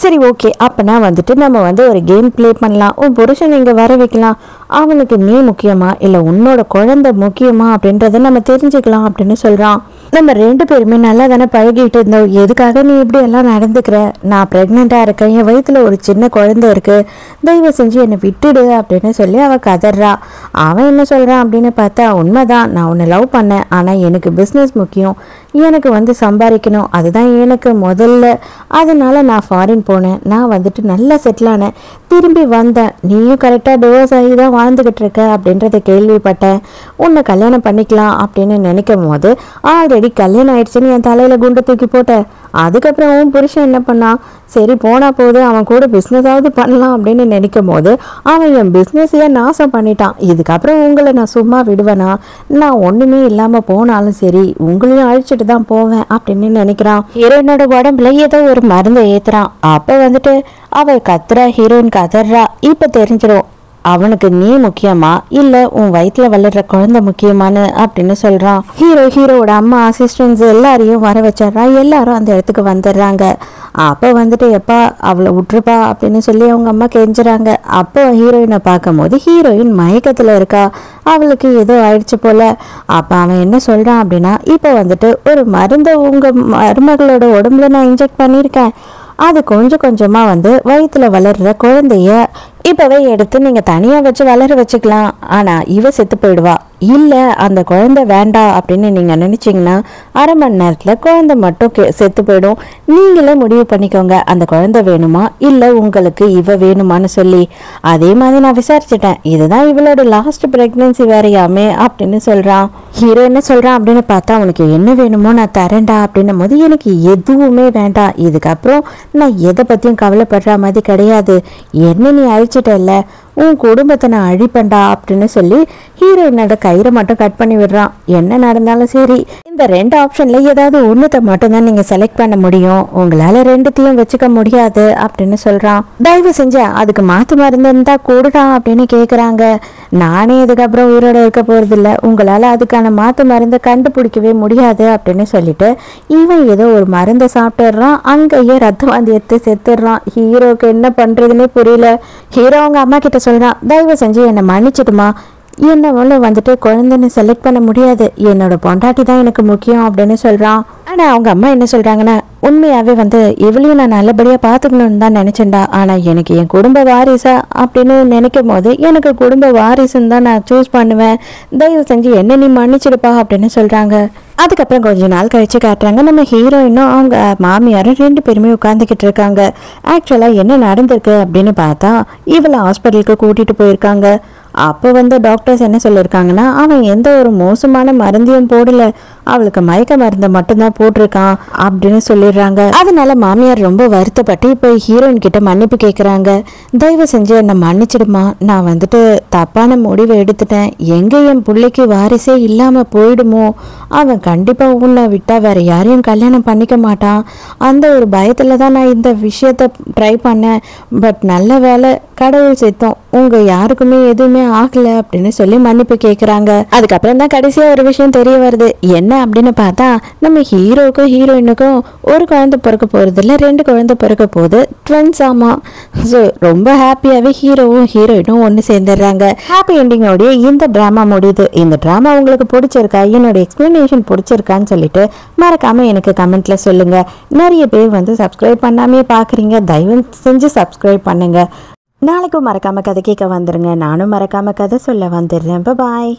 S1: சரி ஓகே, அப்போனா வந்துட்டு நம்ம வந்து ஒரு கேம் ப்ளே பண்ணலாம். உன் புருஷன் இங்கே வர வைக்கலாம், அவனுக்கு நீ முக்கியமா இல்லை உன்னோட குழந்தை முக்கியமா அப்படின்றத நம்ம தெரிஞ்சுக்கலாம் அப்படின்னு சொல்கிறான். நம்ம 2 பேருமே நல்லா தானே பழகிட்டு இருந்தோம், எதுக்காக நீ இப்படி எல்லாம் நடந்துக்கிற? நான் ப்ரெக்னெண்ட்டாக இருக்கேன், என் வயிற்றுல ஒரு சின்ன குழந்தை இருக்குது, தயவு செஞ்சு என்னை விட்டுடு அப்படின்னு சொல்லி அவள் கதறா. அவன் என்ன சொல்கிறான் அப்படின்னு பார்த்தா, உண்மைதான் நான் உன்னை லவ் பண்ணேன், ஆனால் எனக்கு பிஸ்னஸ் முக்கியம், எனக்கு வந்து சம்பாதிக்கணும், அதுதான் எனக்கு முதல்ல. அதனால நான் ஃபாரின் போனேன், நான் வந்துட்டு நல்லா செட்டில் ஆனேன், திரும்பி வந்தேன், நீயும் கரெக்டாக டிவோர்ஸ் ஆகி தான் வாழ்ந்துக்கிட்டு இருக்க அப்படின்றத கேள்விப்பட்டேன். உன்னை கல்யாணம் பண்ணிக்கலாம் அப்படின்னு நினைக்கும் போது ஆல்ரெடி கல்யாணம் ஆயிடுச்சுன்னு என் தலையில் குண்டு தூக்கி போட்டேன். அதுக்கப்புறம் உன் புருஷன் என்ன பண்ணான், சரி போனா போது அவன் கூட பிஸ்னஸாவது பண்ணலாம் அப்படின்னு நினைக்கும் போது அவன் என் பிஸ்னஸையே நாசம் பண்ணிட்டான். இதுக்கப்புறம் உங்களை நான் சும்மா விடுவேனா? நான் ஒன்றுமே இல்லாமல் போனாலும் சரி உங்களையும் அழிச்சிட்டு தான் போவேன் அப்படின்னு நினைக்கிறான். ஹீரோயினோட உடம்புல ஏதோ ஒரு மருந்தை ஏத்துறான். அப்போ வந்துட்டு அவள் கத்துறா, ஹீரோயின் கதறா. இப்போ தெரிஞ்சிடும் அவனுக்கு நீ முக்கியமா இல்லை உன் வயிற்றுல வளர்ற குழந்தை முக்கியமானு அப்படின்னு சொல்கிறான். ஹீரோவோட அம்மா அசிஸ்டன்ஸ் எல்லாரையும் வர வச்சிட்றா. எல்லாரும் அந்த இடத்துக்கு வந்துடுறாங்க. அப்போ வந்துட்டு எப்பா அவளை விட்டுருப்பா அப்படின்னு சொல்லி அவங்க அம்மா கெஞ்சுறாங்க. அப்போ ஹீரோயினை பார்க்கும் போது ஹீரோயின் மயக்கத்தில் இருக்கா, அவளுக்கு ஏதோ ஆயிடுச்சு போல. அப்போ அவன் என்ன சொல்கிறான் அப்படின்னா, இப்போ வந்துட்டு ஒரு மருந்தை உங்கள் மருமகளோட உடம்புல நான் இன்ஜெக்ட் பண்ணியிருக்கேன், அது கொஞ்சம் கொஞ்சமாக வந்து வயிற்றுல வளர்கிற குழந்தைய இப்போவே எடுத்து நீங்கள் தனியாக வச்சு வளர வச்சுக்கலாம். ஆனால் இவ செத்து போயிடுவா, இல்லை அந்த குழந்தை வேண்டாம் அப்படின்னு நீங்கள் நினச்சிங்கன்னா 1/2 மணி நேரத்தில் குழந்தை மட்டும் செத்து போயிடும். நீங்களே முடிவு பண்ணிக்கோங்க, அந்த குழந்தை வேணுமா இல்லை உங்களுக்கு இவ வேணுமான்னு சொல்லி. அதே மாதிரி நான் விசாரிச்சிட்டேன், இதுதான் இவளோட லாஸ்ட் ப்ரெக்னென்சி வேறையாமே அப்படின்னு சொல்கிறான். ஹீரோ என்ன சொல்கிறான் அப்படின்னு பார்த்தா, உனக்கு என்ன வேணுமோ நான் தரேன்டா அப்படின்னும் போது, எனக்கு எதுவுமே வேண்டாம், இதுக்கப்புறம் நான் எதை பற்றியும் கவலைப்படுற மாதிரி கிடையாது, என்ன நீ அழிச்சிட்டல்ல, உன் குடும்பத்தை நான் அழிப்பேன்டா அப்படின்னு சொல்லி ஹீரோயினோட கயிறை மட்டும் கட் பண்ணி விடுறான். என்ன நடந்தாலும் சரி இந்த 2 ஆப்ஷன்ல ஏதாவது ஒன்றுத்தை மட்டும்தான் நீங்கள் செலக்ட் பண்ண முடியும், உங்களால் 2த்தையும் வச்சுக்க முடியாது அப்படின்னு சொல்கிறான். தயவு செஞ்ச அதுக்கு மாற்று மருந்து இருந்தா கூடுடா அப்படின்னு கேட்குறாங்க. நானே இதுக்கப்புறம் உயிரோட இருக்க போகிறதில்ல, உங்களால் அதுக்கான மாற்று மருந்தை கண்டுபிடிக்கவே முடியாது அப்படின்னு சொல்லிட்டு இவன் ஏதோ ஒரு மருந்தை சாப்பிட்டுடுறான். அங்கேயே ரத்த வாந்தி எடுத்து செத்துடுறான். ஹீரோக்கு என்ன பண்ணுறதுன்னே புரியல. ஹீரோ அவங்க அம்மா கிட்ட சொல்கிறான், தயவு செஞ்சு என்னை மன்னிச்சிடுமா, என்னவோ வந்துட்டு குழந்தைன்னு செலக்ட் பண்ண முடியாது, என்னோட பொண்டாட்டி தான் எனக்கு முக்கியம் அப்படின்னு சொல்கிறான். ஆனால் அவங்க அம்மா என்ன சொல்கிறாங்கன்னா, உண்மையாகவே வந்து இவளையும் நான் நல்லபடியாக பார்த்துக்கணுன்னு தான் நினச்சேன்டா, ஆனால் எனக்கு என் குடும்ப வாரிசா அப்படின்னு நினைக்கும் போது எனக்கு குடும்ப வாரிசுன்னு தான் நான் சூஸ் பண்ணுவேன், தயவு செஞ்சு என்ன நீ மன்னிச்சிடுப்பா அப்படின்னு சொல்கிறாங்க. அதுக்கப்புறம் கொஞ்ச நாள் கழிச்சு காட்டுறாங்க, நம்ம ஹீரோயினும் அவங்க மாமியாரும் 2 பேருமே உட்காந்துக்கிட்டு இருக்காங்க. ஆக்சுவலாக என்ன நடந்திருக்கு அப்படின்னு பார்த்தா, இவளை ஹாஸ்பிட்டலுக்கு கூட்டிகிட்டு போயிருக்காங்க. அப்போ வந்து டாக்டர்ஸ் என்ன சொல்லியிருக்காங்கன்னா அவன் எந்த ஒரு மோசமான மருந்தையும் போடல, அவளுக்கு மயக்க மருந்து மட்டும்தான் போட்டிருக்கான் அப்படின்னு சொல்லிடுறாங்க. அதனால மாமியார் ரொம்ப வருத்தப்பட்டு இப்போ ஹீரோயின் கிட்ட மன்னிப்பு கேட்குறாங்க. தயவு செஞ்சு என்னை மன்னிச்சிடுமா, நான் வந்துட்டு தப்பான முடிவை எடுத்துட்டேன், எங்கே என் பிள்ளைக்கு வாரிசே இல்லாமல் போயிடுமோ, அவன் கண்டிப்பாக உன்னை விட்டா வேற யாரையும் கல்யாணம் பண்ணிக்க மாட்டான், அந்த ஒரு பயத்தில் தான் நான் இந்த விஷயத்த ட்ரை பண்ணேன், பட் நல்ல வேலை கடவுள் சித்தம் உங்க யாருக்குமே எதுவுமே ஆகல அப்படின்னு சொல்லி மன்னிப்பு கேட்குறாங்க. அதுக்கப்புறம் தான் கடைசியா ஒரு விஷயம் தெரிய வருது. என்ன அப்படின்னு பார்த்தா நம்ம ஹீரோக்கும் ஹீரோயினுக்கும் ஒரு குழந்தை பிறக்க போறது இல்லை, 2 குழந்தை பிறக்க போகுது, ட்வின்ஸ். ஆமா. ஸோ ரொம்ப ஹாப்பியாவே ஹீரோவும் ஹீரோயினும் ஒன்று சேர்ந்துடுறாங்க. ஹாப்பி எண்டிங்கோடைய இந்த ட்ராமா முடியுது. இந்த ட்ராமா உங்களுக்கு பிடிச்சிருக்கா, என்னோட எக்ஸ்பிளனேஷன் பிடிச்சிருக்கான்னு சொல்லிட்டு மறக்காம எனக்கு கமெண்ட்ல சொல்லுங்க. நிறைய பேர் வந்து சப்ஸ்கிரைப் பண்ணாமே பாக்குறீங்க, தயவு செஞ்சு சப்ஸ்கிரைப் பண்ணுங்க. நாளைக்கும் மறக்காம கதை கேட்க வந்துருங்க. நானும் மறக்காம கதை சொல்ல வந்துடுறேன். பாய்.